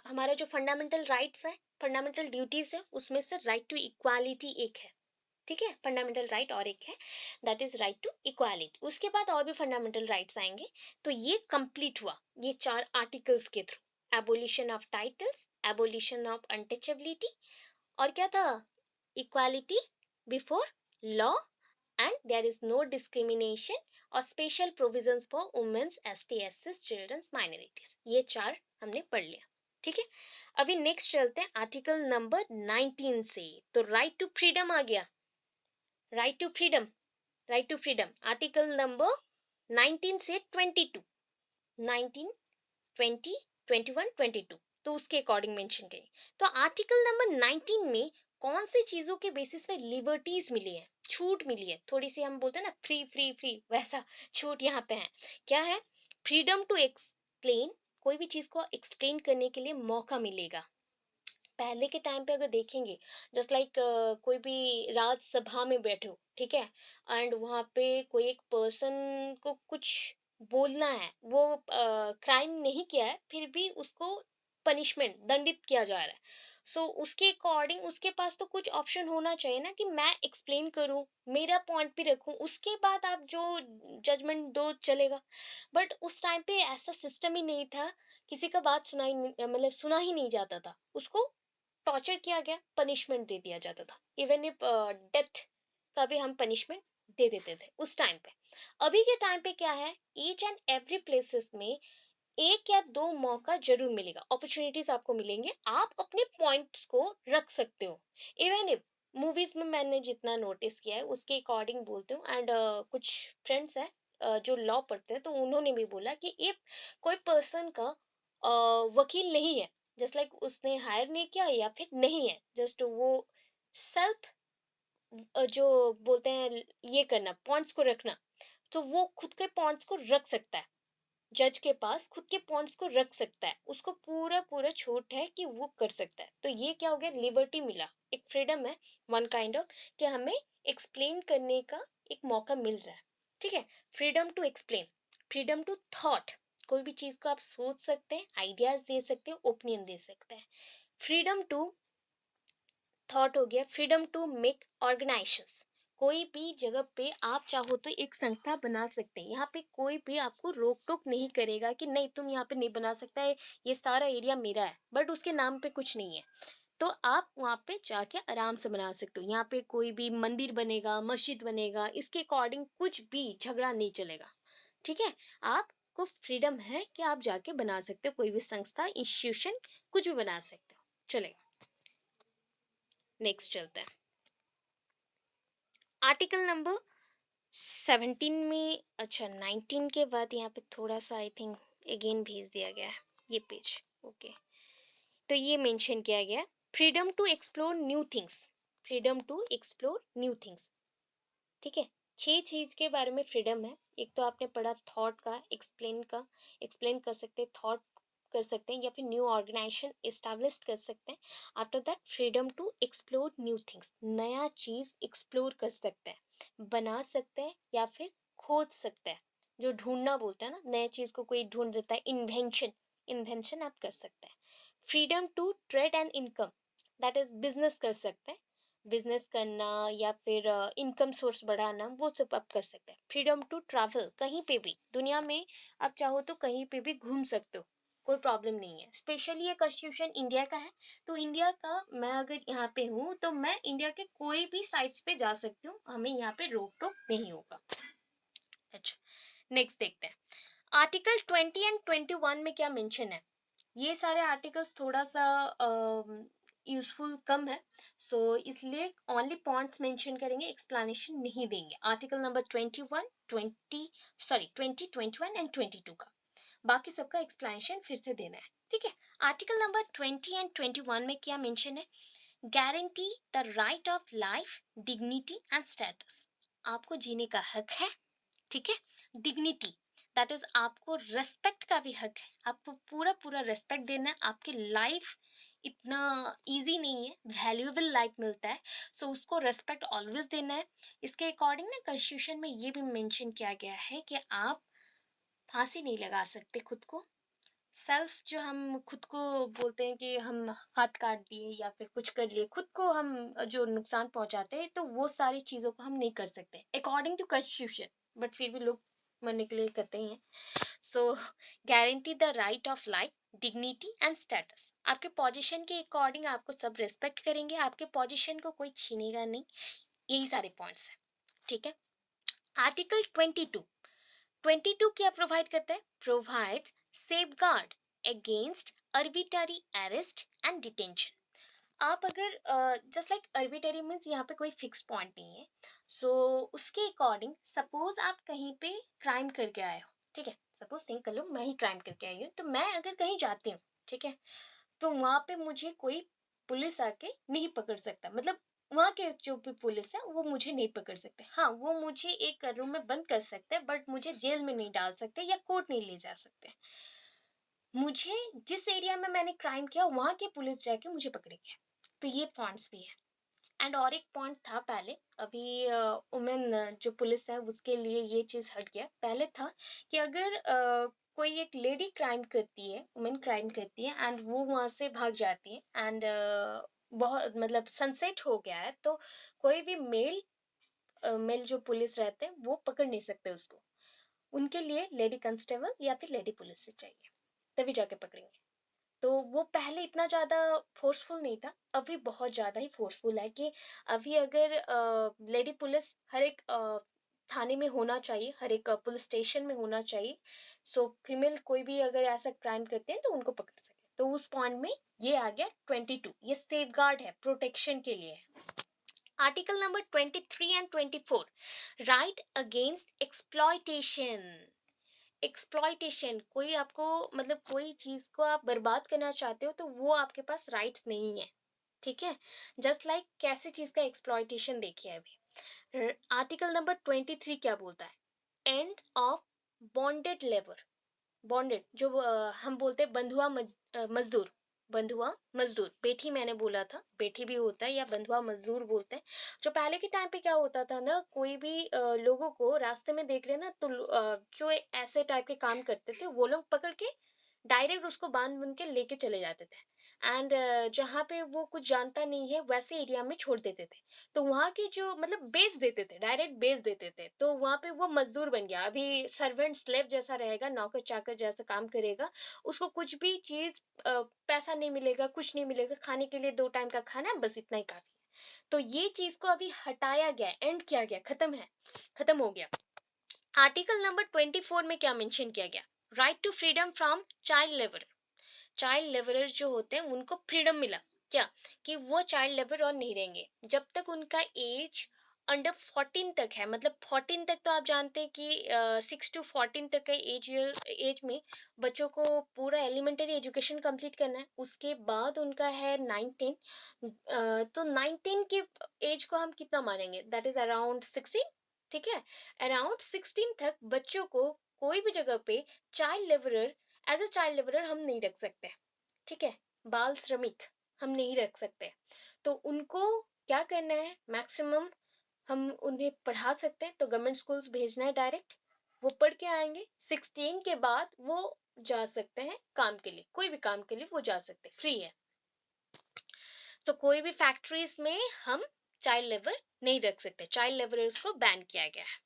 हमारा जो फंडामेंटल राइट्स है, फंडामेंटल ड्यूटीज है, उसमें से राइट टू इक्वालिटी एक है। ठीक है, फंडामेंटल राइट और एक है, that is right to equality. उसके बाद और भी फंडामेंटल राइट्स आएंगे। तो ये कंप्लीट हुआ ये 4 आर्टिकल्स के through, abolition of titles, abolition of untouchability, और क्या था, equality before law, and there is no discrimination, और special provisions for womens, ST, SC, childrens, minorities. ये 4 हमने पढ़ लिया। ठीक है, अभी नेक्स्ट चलते हैं आर्टिकल नंबर 19 से। तो राइट टू फ्रीडम आ गया, right to freedom, right to freedom article number 19 से 22, 19, 20, 21, 22, तो उसके अकॉर्डिंग मेंशन करें। तो आर्टिकल नंबर 19 में कौन सी चीजों के बेसिस पे लिबर्टीज मिली है, छूट मिली है, थोड़ी सी हम बोलते हैं ना फ्री फ्री फ्री, वैसा छूट यहाँ पे है। क्या है? फ्रीडम टू एक्सप्लेन, कोई भी चीज को एक्सप्लेन करने के लिए मौका मिलेगा। पहले के टाइम पे अगर देखेंगे, जस्ट लाइक कोई भी राज्यसभा में बैठे हो, ठीक है, एंड वहाँ पे कोई एक पर्सन को कुछ बोलना है, वो क्राइम नहीं किया है, फिर भी उसको पनिशमेंट, दंडित किया जा रहा है। सो उसके अकॉर्डिंग उसके पास तो कुछ ऑप्शन होना चाहिए ना, कि मैं एक्सप्लेन करूं, मेरा पॉइंट भी रखूं, उसके बाद आप जो जजमेंट दो चलेगा। बट उस टाइम पे ऐसा सिस्टम ही नहीं था, किसी का बात मतलब सुना ही नहीं जाता था, उसको टॉर्चर किया गया, पनिशमेंट दे दिया जाता था। इवन इफ डेथ का भी हम पनिशमेंट दे देते थे उस टाइम पे। अभी के टाइम पे क्या है, ईच एंड एवरी प्लेसेस में एक या दो मौका जरूर मिलेगा, अपॉर्चुनिटीज आपको मिलेंगे, आप अपने पॉइंट्स को रख सकते हो। इवन इफ मूवीज में मैंने जितना नोटिस किया है उसके अकॉर्डिंग बोलते हूँ, एंड कुछ फ्रेंड्स हैं जो लॉ पढ़ते हैं, तो उन्होंने भी बोला कि इफ कोई पर्सन का वकील नहीं है, जस्ट लाइक उसने हायर नहीं किया या फिर नहीं है, जस्ट वो सेल्फ जो बोलते हैं ये करना, पॉइंट्स को रखना, तो वो खुद के पॉइंट्स को रख सकता है, जज के पास खुद के पॉइंट्स को रख सकता है, उसको पूरा पूरा छूट है कि वो कर सकता है। तो ये क्या हो गया, लिबर्टी मिला, एक फ्रीडम है, वन काइंड ऑफ, कि हमें एक्सप्लेन करने का एक मौका मिल रहा है। ठीक है, freedom to explain, freedom to thought, कोई भी चीज को आप सोच सकते हैं, आइडियाज दे सकते हैं, ओपिनियन दे सकते हैं। फ्रीडम टू थॉट हो गया, फ्रीडम टू मेक ऑर्गेनाइजेशंस, कोई भी जगह पे आप चाहो तो एक संस्था बना सकते हैं, यहाँ पे कोई भी आपको रोक टोक नहीं करेगा कि नहीं तुम यहाँ पे नहीं बना सकता है, ये सारा एरिया मेरा है, बट उसके नाम पे कुछ नहीं है, तो आप वहाँ पे जाके आराम से बना सकते हो। यहाँ पे कोई भी मंदिर बनेगा, मस्जिद बनेगा, इसके अकॉर्डिंग कुछ भी झगड़ा नहीं चलेगा। ठीक है, आपको फ्रीडम है कि आप जाके बना सकते हो, कोई भी संस्था, इंस्टीट्यूशन, कुछ भी बना सकते हो, चलेगा। नेक्स्ट चलते हैं, आर्टिकल नंबर 17 में, अच्छा 19 के बाद यहाँ पे थोड़ा सा आई थिंक अगेन भेज दिया गया है ये पेज। ओके, तो ये मेंशन किया गया, freedom to explore new things, freedom to explore new things. ठीक है, 6 चीज के बारे में फ्रीडम है। एक तो आपने पढ़ा थॉट का, एक्सप्लेन कर सकते हैं, थॉट कर सकते हैं, या फिर न्यू ऑर्गेनाइजेशन एस्टैब्लिश कर सकते हैं। After that freedom to explore new things, नया चीज एक्सप्लोर कर सकते हैं, बना सकते हैं या फिर खोज सकते हैं, जो ढूंढना बोलते हैं ना, नए चीज को कोई ढूंढ देता है, इन्वेंशन, इन्वेंशन आप कर सकते हैं। Freedom to trade and income, that is business कर सकते हैं, बिजनेस करना या फिर इनकम सोर्स बढ़ाना, वो सब आप कर सकते हैं। फ्रीडम टू ट्रैवल, कहीं पे भी दुनिया में आप चाहो तो कहीं पे भी घूम सकते हो, कोई प्रॉब्लम नहीं है। स्पेशली ये कॉन्स्टिट्यूशन इंडिया का है, तो इंडिया का मैं अगर यहाँ पे हूँ तो मैं इंडिया के कोई भी साइट्स पे जा सकती हूँ, हमें यहाँ पे रोक टोक नहीं होगा। अच्छा, नेक्स्ट देखते हैं, आर्टिकल 20 एंड 21 में क्या मेंशन है। ये सारे आर्टिकल्स थोड़ा सा यूजफुल कम है, सो इसलिए ओनली पॉइंट्स मेंशन करेंगे, एक्सप्लेनेशन नहीं देंगे। आर्टिकल नंबर 21, 20, सॉरी 20, 21 एंड 22 का, बाकी सबका एक्सप्लेनेशन फिर से देना है। ठीक है, आर्टिकल नंबर 20 एंड 21 में क्या मेंशन है, guarantee the right of life, dignity and status, आपको जीने का हक है। ठीक है, डिग्निटी, दैट इज आपको रेस्पेक्ट का भी हक है, आपको पूरा पूरा रेस्पेक्ट देना है। आपकी लाइफ इतना इजी नहीं है, वैल्यूएबल लाइफ मिलता है, सो उसको रेस्पेक्ट ऑलवेज देना है। इसके अकॉर्डिंग ना कॉन्स्टिट्यूशन में ये भी मेंशन किया गया है कि आप फांसी नहीं लगा सकते खुद को, सेल्फ जो हम खुद को बोलते हैं कि हम हाथ काट दिए या फिर कुछ कर लिए, खुद को हम जो नुकसान पहुंचाते हैं, तो वो सारी चीज़ों को हम नहीं कर सकते अकॉर्डिंग टू कॉन्स्टिट्यूशन, बट फिर भी लोग मरने के लिए करते ही हैं। So guarantee the right of life, dignity and status, आपके पोजीशन के अकॉर्डिंग आपको सब रिस्पेक्ट करेंगे, आपके पोजीशन को कोई छीनेगा नहीं, यही सारे पॉइंट्स हैं। ठीक है, आर्टिकल 22, 22 क्या प्रोवाइड करता है, provides safeguard against arbitrary arrest and detention, आप अगर जस्ट लाइक अर्बिटरी मीन्स यहाँ पे कोई फिक्स पॉइंट नहीं है। सो उसके अकॉर्डिंग सपोज आप कहीं पे क्राइम करके आए हो, ठीक है, सपोज थिंक कर लो मैं ही क्राइम करके आई हूँ, तो मैं अगर कहीं जाती हूँ, ठीक है, तो वहां पे मुझे कोई पुलिस आके नहीं पकड़ सकता, मतलब वहां के जो भी पुलिस है वो मुझे नहीं पकड़ सकते। हाँ, वो मुझे एक रूम में बंद कर सकते हैं बट मुझे जेल में नहीं डाल सकते या कोर्ट नहीं ले जा सकते। मुझे जिस एरिया में मैंने क्राइम किया वहां की पुलिस जाके मुझे पकड़ेगी। तो ये पॉइंट्स भी है। एंड और एक पॉइंट था पहले, अभी वुमेन जो पुलिस है उसके लिए ये चीज हट गया। पहले था कि अगर कोई एक लेडी क्राइम करती है, वुमेन क्राइम करती है एंड वो वहां से भाग जाती है एंड बहुत मतलब सनसेट हो गया है, तो कोई भी मेल जो पुलिस रहते हैं वो पकड़ नहीं सकते उसको। उनके लिए लेडी कांस्टेबल या फिर लेडी पुलिस से चाहिए, तभी जाके पकड़ेंगे। तो वो पहले इतना ज़्यादा फ़ोर्सफुल नहीं था, अभी बहुत ज़्यादा ही फ़ोर्सफुल है कि अभी अगर लेडी पुलिस हर एक थाने में होना चाहिए, हर एक पुलिस स्टेशन में होना चाहिए, सो फीमेल कोई भी अगर ऐसा क्राइम करते हैं तो उनको पकड़ सके। तो उस पॉइंट में ये आ गया 22, ये सेफगार्ड है, प्रोटेक्शन के लिए है। Article number 23 and 24, right against exploitation. Exploitation, कोई आपको मतलब कोई चीज को आप बर्बाद करना चाहते हो तो वो आपके पास राइट्स नहीं है, ठीक है। जस्ट लाइक कैसे चीज का एक्सप्लॉयटेशन देखिए अभी। आर्टिकल नंबर 23 क्या बोलता है? End of bonded labour. Bonded जो हम बोलते हैं बंधुआ मजदूर, बंधुआ मजदूर, बेटी मैंने बोला था, बेटी भी होता है या बंधुआ मजदूर बोलते हैं। जो पहले के टाइम पे क्या होता था ना, कोई भी लोगों को रास्ते में देख रहे ना तो जो ऐसे टाइप के काम करते थे वो लोग पकड़ के डायरेक्ट उसको बांध बुन के लेके चले जाते थे। एंड जहाँ पे वो कुछ जानता नहीं है वैसे एरिया में छोड़ देते थे। तो वहाँ की जो मतलब बेच देते थे, डायरेक्ट बेच देते थे, तो वहाँ पे वो मजदूर बन गया। अभी सर्वेंट स्लेव जैसा रहेगा, नौकर चाकर जैसा काम करेगा, उसको कुछ भी चीज पैसा नहीं मिलेगा, कुछ नहीं मिलेगा, खाने के लिए 2 टाइम का खाना बस इतना ही काफी है। तो ये चीज को अभी हटाया गया, एंड किया गया, खत्म है, खत्म हो गया। आर्टिकल नंबर 24 में क्या मेंशन किया गया? Right to freedom from child labour. Child labourer जो होते हैं उनको फ्रीडम मिला, क्या कि वो चाइल्ड लेबर और नहीं रहेंगे जब तक उनका एज अंडर 14 तक है। मतलब 14 तक तो आप जानते हैं कि 6 to 14 तक का एज में बच्चों को पूरा एलिमेंट्री एजुकेशन कंप्लीट करना है। उसके बाद उनका है 19। तो 19 की एज को हम कितना मानेंगे? दैट इज अराउंड 16, ठीक है। अराउंड 16 तक बच्चों को कोई भी जगह पे child labourer, as a child labourer हम नहीं रख सकते, ठीक है। बाल श्रमिक हम नहीं रख सकते। तो उनको क्या करना है, मैक्सिमम हम उन्हें पढ़ा सकते हैं तो गवर्नमेंट स्कूल्स भेजना है डायरेक्ट। वो पढ़ के आएंगे, 16 के बाद वो जा सकते हैं काम के लिए, कोई भी काम के लिए वो जा सकते हैं, फ्री है। तो कोई भी फैक्ट्रीज में हम चाइल्ड लेबर नहीं रख सकते, चाइल्ड लेबरर्स को बैन किया गया है।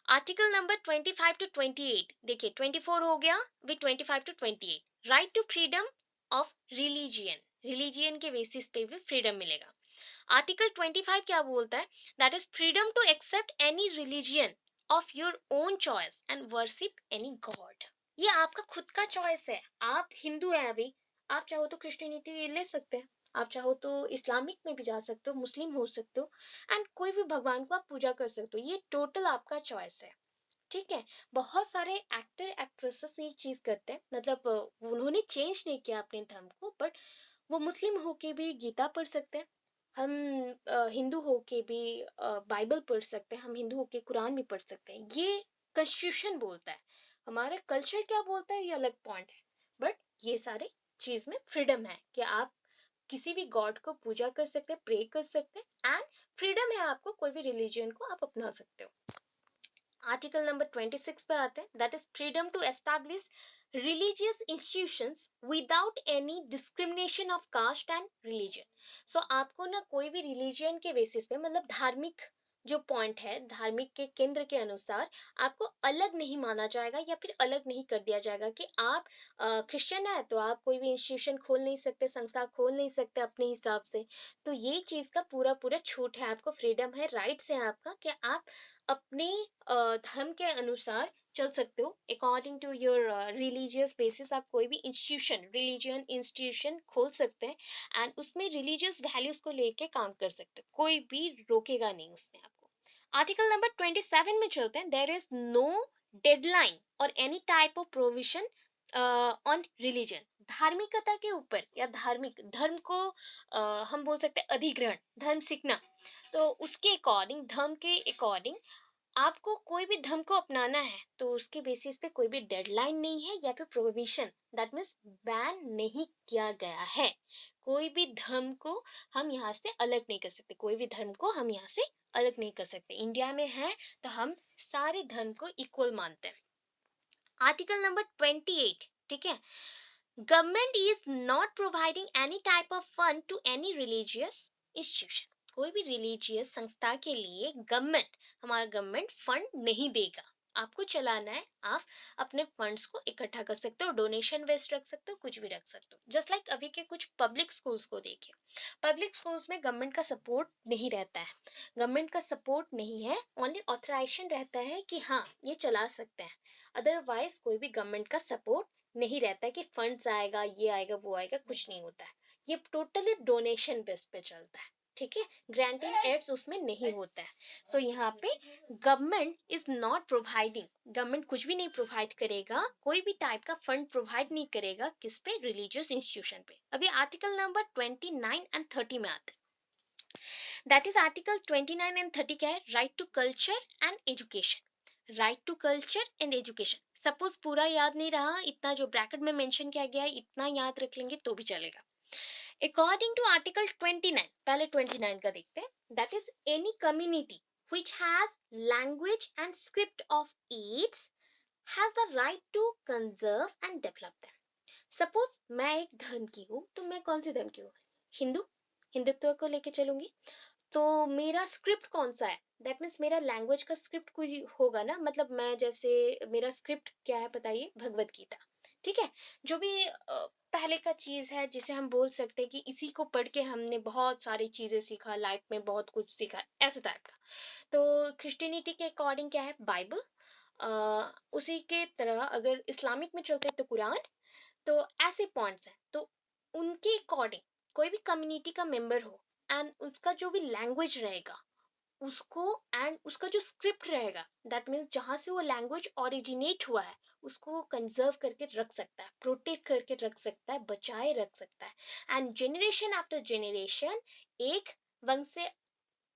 आर्टिकल नंबर 25 to 28, देखिए 24 हो गया, भी 25 to 28, right to freedom of religion. Religion के बेसिस पे भी फ्रीडम मिलेगा। आर्टिकल 25 क्या बोलता है? That is freedom to accept any religion of your own choice and worship any god. ये आपका खुद का चॉइस है। आप हिंदू हैं अभी, आप चाहो तो क्रिश्चियनिटी ले सकते हैं, आप चाहो तो इस्लामिक में भी जा सकते हो, मुस्लिम हो सकते हो, एंड कोई भी भगवान को आप पूजा कर सकते हो। ये टोटल आपका चॉइस है, ठीक है। बहुत सारे एक्टर एक्ट्रेसेस ये चीज करते हैं, मतलब उन्होंने चेंज नहीं किया अपने धर्म को, बट वो मुस्लिम होके भी गीता पढ़ सकते हैं, हम हिंदू होके भी बाइबल पढ़ सकते हैं, हम हिंदू होके कुरान भी पढ़ सकते हैं। ये कॉन्स्टिट्यूशन बोलता है। हमारा कल्चर क्या बोलता है ये अलग पॉइंट है, बट ये सारे चीज में फ्रीडम है कि आप किसी भी गॉड को पूजा कर सकते हैं, प्रे कर सकते हैं, एंड फ्रीडम है आपको कोई भी रिलीजन को आप अपना सकते हो। आर्टिकल नंबर 26 पे आते हैं, that is freedom to establish religious institutions without any discrimination of caste and religion. So आपको ना कोई भी रिलीजन के बेसिस पे, मतलब धार्मिक जो पॉइंट है, धार्मिक के केंद्र के अनुसार आपको अलग नहीं माना जाएगा या फिर अलग नहीं कर दिया जाएगा कि आप क्रिश्चियन है तो आप कोई भी इंस्टीट्यूशन खोल नहीं सकते, संस्था खोल नहीं सकते अपने हिसाब से। तो ये चीज का पूरा पूरा छूट है आपको, फ्रीडम है, राइट्स है आपका कि आप अपने धर्म के अनुसार चल सकते हो according to your religious basis. आप कोई भी इंस्टीट्यूशन, रिलीजियन इंस्टीट्यूशन खोल सकते हैं एंड उसमें रिलीजियस वैल्यूज को लेके काम कर सकते हो, कोई भी रोकेगा नहीं उसमें आपको। आर्टिकल नंबर 27 में चलते हैं। देयर इज नो डेडलाइन और any type of provision on religion. धार्मिकता के ऊपर या धार्मिक धर्म को हम बोल सकते हैं अधिग्रहण, धर्म सीखना। तो उसके अकॉर्डिंग, धर्म के अकॉर्डिंग आपको कोई भी धर्म को अपनाना है तो उसके बेसिस पे कोई भी डेडलाइन नहीं है या फिर प्रोविजन, दैट मीन्स बैन नहीं किया गया है। कोई भी धर्म को हम यहाँ से अलग नहीं कर सकते, कोई भी धर्म को हम यहाँ से अलग नहीं कर सकते। इंडिया में है तो हम सारे धर्म को इक्वल मानते हैं। आर्टिकल नंबर 28, ठीक है। Government is not providing any type of fund to any religious institution. कोई भी रिलीजियस संस्था के लिए गवर्नमेंट, हमारा गवर्नमेंट फंड नहीं देगा। आपको चलाना है, आप अपने फंड्स को इकट्ठा कर सकते हो, डोनेशन वेस्ट रख सकते हो, कुछ भी रख सकते हो। जस्ट लाइक अभी के कुछ पब्लिक स्कूल्स को देखिए, पब्लिक स्कूल्स में गवर्नमेंट का सपोर्ट नहीं रहता है, गवर्नमेंट का सपोर्ट नहीं है, ओनली ऑथराइजेशन रहता है कि हाँ ये चला सकते हैं। अदरवाइज कोई भी गवर्नमेंट का सपोर्ट नहीं रहता है कि फंड्स आएगा, ये आएगा, वो आएगा, कुछ नहीं होता है। ये टोटली डोनेशन बेस पे चलता है, ठीक है। ग्रांटिंग एड्स उसमें नहीं होता है। सो यहाँ पे government is not providing, government कुछ भी नहीं प्रोवाइड करेगा, कोई भी टाइप का फंड प्रोवाइड नहीं करेगा किस पे, रिलीजियस इंस्टीट्यूशन पे। अभी आर्टिकल नंबर 29 एंड 30 में आते हैं। दैट इज आर्टिकल 29 एंड 30 क्या है, right to culture and education. Right to culture and education. Suppose पूरा याद नहीं रहा, इतना जो ब्रैकेट में मेंशन किया गया है इतना याद रख लेंगे तो भी चलेगा। अकॉर्डिंग टू आर्टिकल 29, पहले 29 का देखते हैं। That is any community which has language and script of its has the right to conserve and develop them. Suppose मैं एक धर्म की हूँ, तो मैं कौन सी धर्म की हूँ, हिंदू, हिंदुत्व को लेके चलूंगी। तो मेरा स्क्रिप्ट कौन सा है, दैट मीन्स मेरा लैंग्वेज का स्क्रिप्ट कोई होगा ना। मतलब मैं जैसे, मेरा स्क्रिप्ट क्या है बताइए, भगवत गीता, ठीक है। जो भी पहले का चीज है जिसे हम बोल सकते हैं कि इसी को पढ़ के हमने बहुत सारी चीजें सीखा, लाइफ में बहुत कुछ सीखा, ऐसे टाइप का। तो क्रिश्चियनिटी के अकॉर्डिंग क्या है, बाइबल। उसी के तरह अगर इस्लामिक में चलते हैं तो कुरान। तो ऐसे पॉइंट्स हैं, तो उनके अकॉर्डिंग कोई भी कम्युनिटी का मेंबर हो एंड उसका जो भी लैंग्वेज रहेगा उसको, एंड उसका जो स्क्रिप्ट रहेगा, दैट मीन्स जहाँ से वो लैंग्वेज ओरिजिनेट हुआ है उसको कंजर्व करके रख सकता है, प्रोटेक्ट करके रख सकता है, बचाए रख सकता है। एंड जेनरेशन आफ्टर जेनरेशन, एक वंश से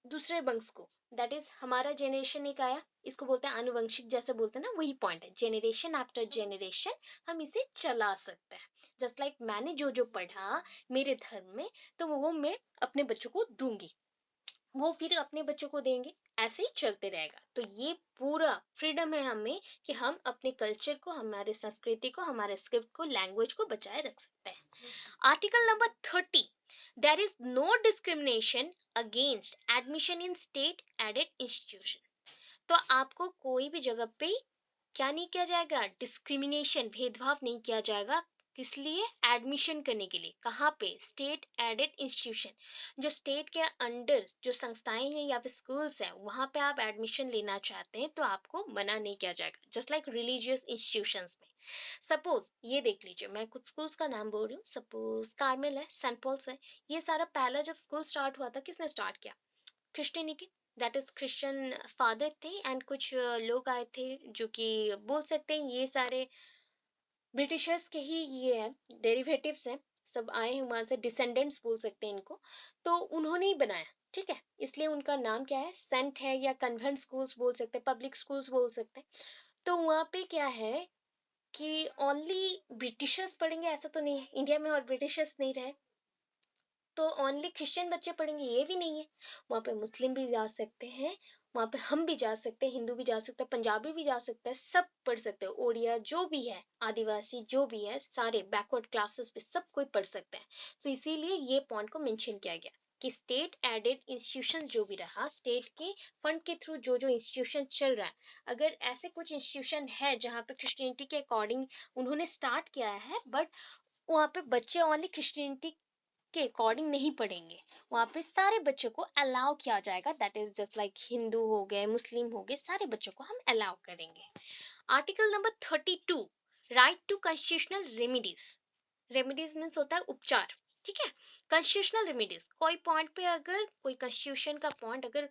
दूसरे वंश को, दैट इज हमारा जेनरेशन एक आया, इसको बोलते हैं आनुवंशिक, जैसे बोलते हैं ना, वही पॉइंट है, जेनरेशन आफ्टर जेनरेशन हम इसे चला सकते हैं। जस्ट लाइक मैंने जो जो पढ़ा मेरे धर्म में, तो वो मैं अपने बच्चों को दूंगी, वो फिर अपने बच्चों को देंगे, ऐसे ही चलते रहेगा। तो ये पूरा फ्रीडम है हमें कि हम अपने कल्चर को, हमारे संस्कृति को, हमारे स्क्रिप्ट को, लैंग्वेज को बचाए रख सकते हैं। Article number 30, there is no discrimination against admission in state aided institution. तो आपको कोई भी जगह पे क्या नहीं किया जाएगा, डिस्क्रिमिनेशन, भेदभाव नहीं किया जाएगा। किस लिए, एडमिशन करने के लिए। कहाँ पे, स्टेट एडेड इंस्टीट्यूशन, जो स्टेट के अंडर जो संस्थाएं हैं या फिर स्कूल्स हैं, वहाँ पे आप एडमिशन लेना चाहते हैं तो आपको मना नहीं किया जाएगा। जस्ट लाइक रिलीजियस इंस्टीट्यूशंस में, सपोज ये देख लीजिए, मैं कुछ स्कूल्स का नाम बोल रही हूँ, सपोज कार्मेल है, सेंट पॉल्स है। ये सारा पहला जब स्कूल स्टार्ट हुआ था, किसने स्टार्ट किया, Christianity, that is Christian father थे एंड कुछ लोग आए थे जो कि बोल सकते हैं ये सारे ब्रिटिशर्स के ही ये है, डेरिवेटिव्स हैं, सब आए हैं वहां से, डिसेंडेंट्स बोल सकते हैं इनको। तो उन्होंने ही बनाया, ठीक है, इसलिए उनका नाम क्या है, सेंट है, या कन्वेंट स्कूल्स बोल सकते हैं, पब्लिक स्कूल्स बोल सकते हैं। तो वहाँ पे क्या है कि ओनली ब्रिटिशर्स पढ़ेंगे ऐसा तो नहीं है, इंडिया में और ब्रिटिशर्स नहीं रहे तो ओनली क्रिश्चियन बच्चे पढ़ेंगे, ये भी नहीं है। वहाँ पे मुस्लिम भी जा सकते हैं, वहाँ पे हम भी जा सकते हैं, हिंदू भी जा सकते हैं, पंजाबी भी जा सकता है, सब पढ़ सकते हैं, ओडिया जो भी है, आदिवासी जो भी है, सारे बैकवर्ड क्लासेस पे सब कोई पढ़ सकते हैं। तो इसीलिए ये पॉइंट को मेंशन किया गया कि स्टेट एडेड इंस्टीट्यूशन जो भी रहा, स्टेट के फंड के थ्रू जो जो इंस्टीट्यूशन चल रहा है, अगर ऐसे कुछ इंस्टीट्यूशन है जहाँ पे क्रिश्चियनिटी के अकॉर्डिंग उन्होंने स्टार्ट किया है, बट वहाँ पे बच्चे ओनली क्रिश्चियनिटी के अकॉर्डिंग नहीं पढ़ेंगे, वहाँ पे सारे बच्चों को अलाउ किया जाएगा, that is just like Hindu हो गए, मुस्लिम हो गए, सारे बच्चों को हम अलाउ करेंगे। Article number 32, right to constitutional remedies. Remedies means होता है उपचार, ठीक है। कॉन्स्टिट्यूशनल रेमिडीज, कोई पॉइंट पे अगर कोई कॉन्स्टिट्यूशन का पॉइंट अगर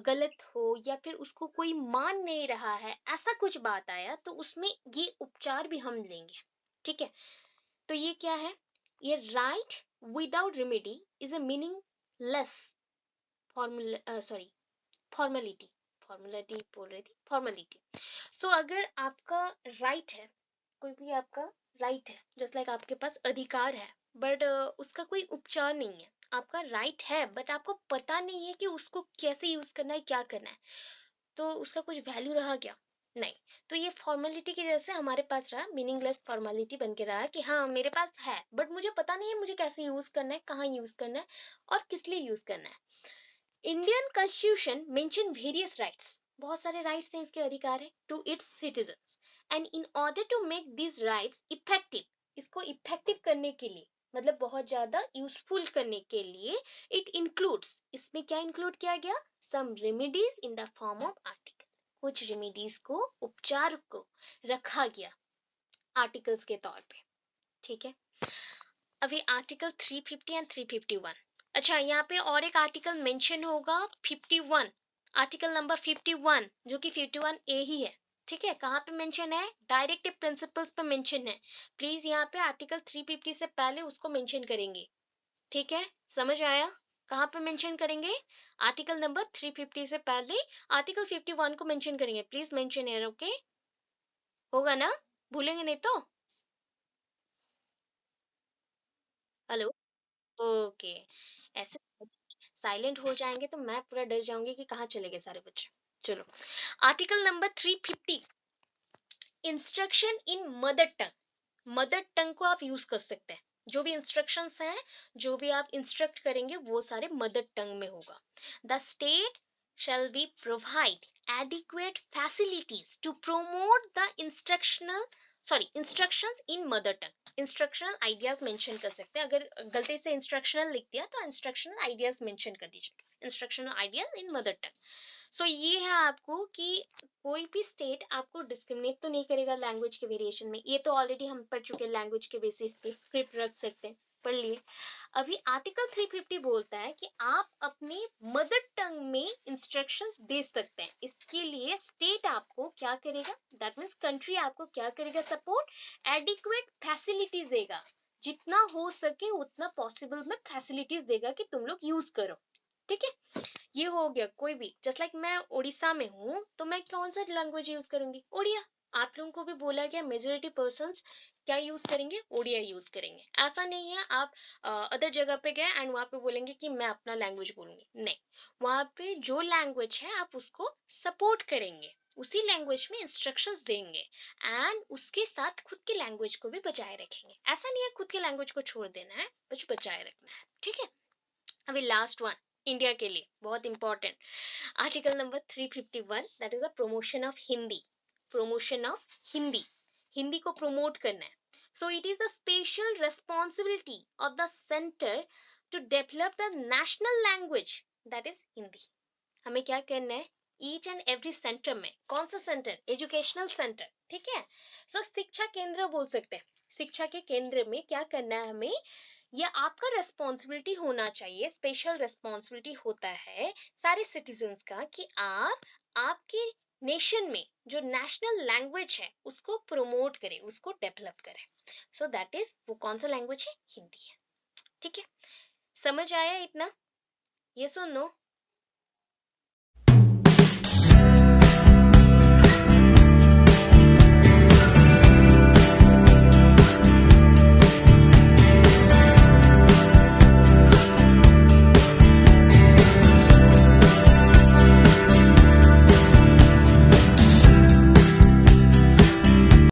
गलत हो या फिर उसको कोई मान नहीं रहा है, ऐसा कुछ बात आया, तो उसमें ये उपचार भी हम लेंगे, ठीक है। तो ये क्या है, ये right without remedy is a meaningless formula, sorry, formality, formality बोल रही थी, फॉर्मेलिटी। सो अगर आपका राइट है, कोई भी आपका राइट है, जस्ट लाइक आपके पास अधिकार है, बट उसका कोई उपचार नहीं है। आपका राइट है बट आपको पता नहीं है कि उसको कैसे यूज करना है, क्या करना है, तो उसका कुछ वैल्यू रहा क्या? नहीं। तो ये फॉर्मेलिटी की वजह से हमारे पास रहा, मीनिंगलेस फॉर्मेलिटी बन के रहा कि हाँ मेरे पास है बट मुझे पता नहीं है मुझे कैसे यूज करना है, कहाँ यूज करना है और किस लिए यूज करना है। Indian constitution mention various rights, बहुत सारे राइट्स हैं, इसके अधिकार है to its citizens, and in order to make these rights effective, इसको इफेक्टिव करने के लिए, मतलब बहुत ज्यादा यूजफुल करने के लिए, इट इंक्लूड्स, इसमें क्या इंक्लूड किया गया, some remedies in the form of article, कुछ रेमेडीज को, उपचार को रखा गया आर्टिकल्स के तौर पे, ठीक है। अभी आर्टिकल 350 एंड 351, अच्छा यहाँ पे और एक आर्टिकल मेंशन होगा 51, आर्टिकल नंबर 51, जो कि 51 ए ही है, ठीक है। कहाँ पे मेंशन है, डायरेक्टिव प्रिंसिपल्स पे मेंशन है। प्लीज यहाँ पे आर्टिकल 350 से पहले उसको मेंशन करेंगे, ठीक है, समझ आया? कहाँ पे मेंशन करेंगे, आर्टिकल नंबर 350 से पहले आर्टिकल 51 को मेंशन करेंगे, प्लीज मेंशन है, ओके, होगा ना, भूलेंगे नहीं तो। हेलो, ओके, ऐसे साइलेंट हो जाएंगे तो मैं पूरा डर जाऊंगी कि कहाँ चले गए सारे बच्चे। चलो, आर्टिकल नंबर 350, इंस्ट्रक्शन इन मदर टंग, मदर टंग को आप यूज कर सकते हैं, जो भी इंस्ट्रक्शंस हैं, जो भी आप इंस्ट्रक्ट करेंगे वो सारे मदर टंग में होगा। The state shall be provide adequate facilities to promote the instructions in mother tongue, instructional ideas mention कर सकते हैं, अगर गलती से इंस्ट्रक्शनल लिख दिया तो इंस्ट्रक्शनल आइडियाज मेंशन कर दीजिए, instructional ideas in mother tongue. So ये है आपको कि कोई भी स्टेट आपको डिस्क्रिमिनेट तो नहीं करेगा लैंग्वेज के वेरिएशन में, ये तो ऑलरेडी हम पढ़ चुके हैं, लैंग्वेज के बेसिस पे स्क्रिप्ट रख सकते हैं, पढ़ लिए। अभी आर्टिकल 350 बोलता है कि आप अपनी मदर टंग में इंस्ट्रक्शंस दे सकते हैं, इसके लिए स्टेट आपको क्या करेगा, दैट मीन्स कंट्री आपको क्या करेगा, सपोर्ट, एडिक्वेट फैसिलिटीज देगा, जितना हो सके उतना पॉसिबल में फैसिलिटीज देगा कि तुम लोग यूज करो, ठीक है। ये हो गया, कोई भी, जस्ट लाइक मैं उड़ीसा में हूँ तो मैं कौन सा लैंग्वेज यूज करूंगी, उड़िया। आप लोगों को भी बोला गया मेजोरिटी पर्सन्स क्या यूज करेंगे, उड़िया यूज करेंगे, ऐसा नहीं है आप अदर जगह पे गए एंड वहां पे बोलेंगे कि मैं अपना लैंग्वेज बोलूंगी, नहीं, वहां पे जो लैंग्वेज है आप उसको सपोर्ट करेंगे, उसी लैंग्वेज में इंस्ट्रक्शंस देंगे एंड उसके साथ खुद की लैंग्वेज को भी बचाए रखेंगे, ऐसा नहीं है खुद की लैंग्वेज को छोड़ देना है, बस बचाए रखना है, ठीक है। अभी लास्ट वन, इंडिया के लिए बहुत important, article number 351, that is a promotion of Hindi, promotion of Hindi, Hindi को प्रमोट करना है। So it is the special responsibility of the centre to develop the national language, that is Hindi. हमें क्या करना है, ईच एंड एवरी सेंटर में, कौन सा सेंटर, एजुकेशनल सेंटर, ठीक है। सो शिक्षा केंद्र बोल सकते हैं, शिक्षा के केंद्र में क्या करना है हमें, ये आपका रेस्पॉन्सिबिलिटी होना चाहिए, स्पेशल रेस्पॉन्सिबिलिटी होता है सारे सिटीजन्स का कि आप आपके नेशन में जो नेशनल लैंग्वेज है उसको प्रमोट करें, उसको डेवलप करें। सो दैट इज, वो कौन सा लैंग्वेज है, हिंदी है, ठीक है। समझ आया इतना, ये सुन नो,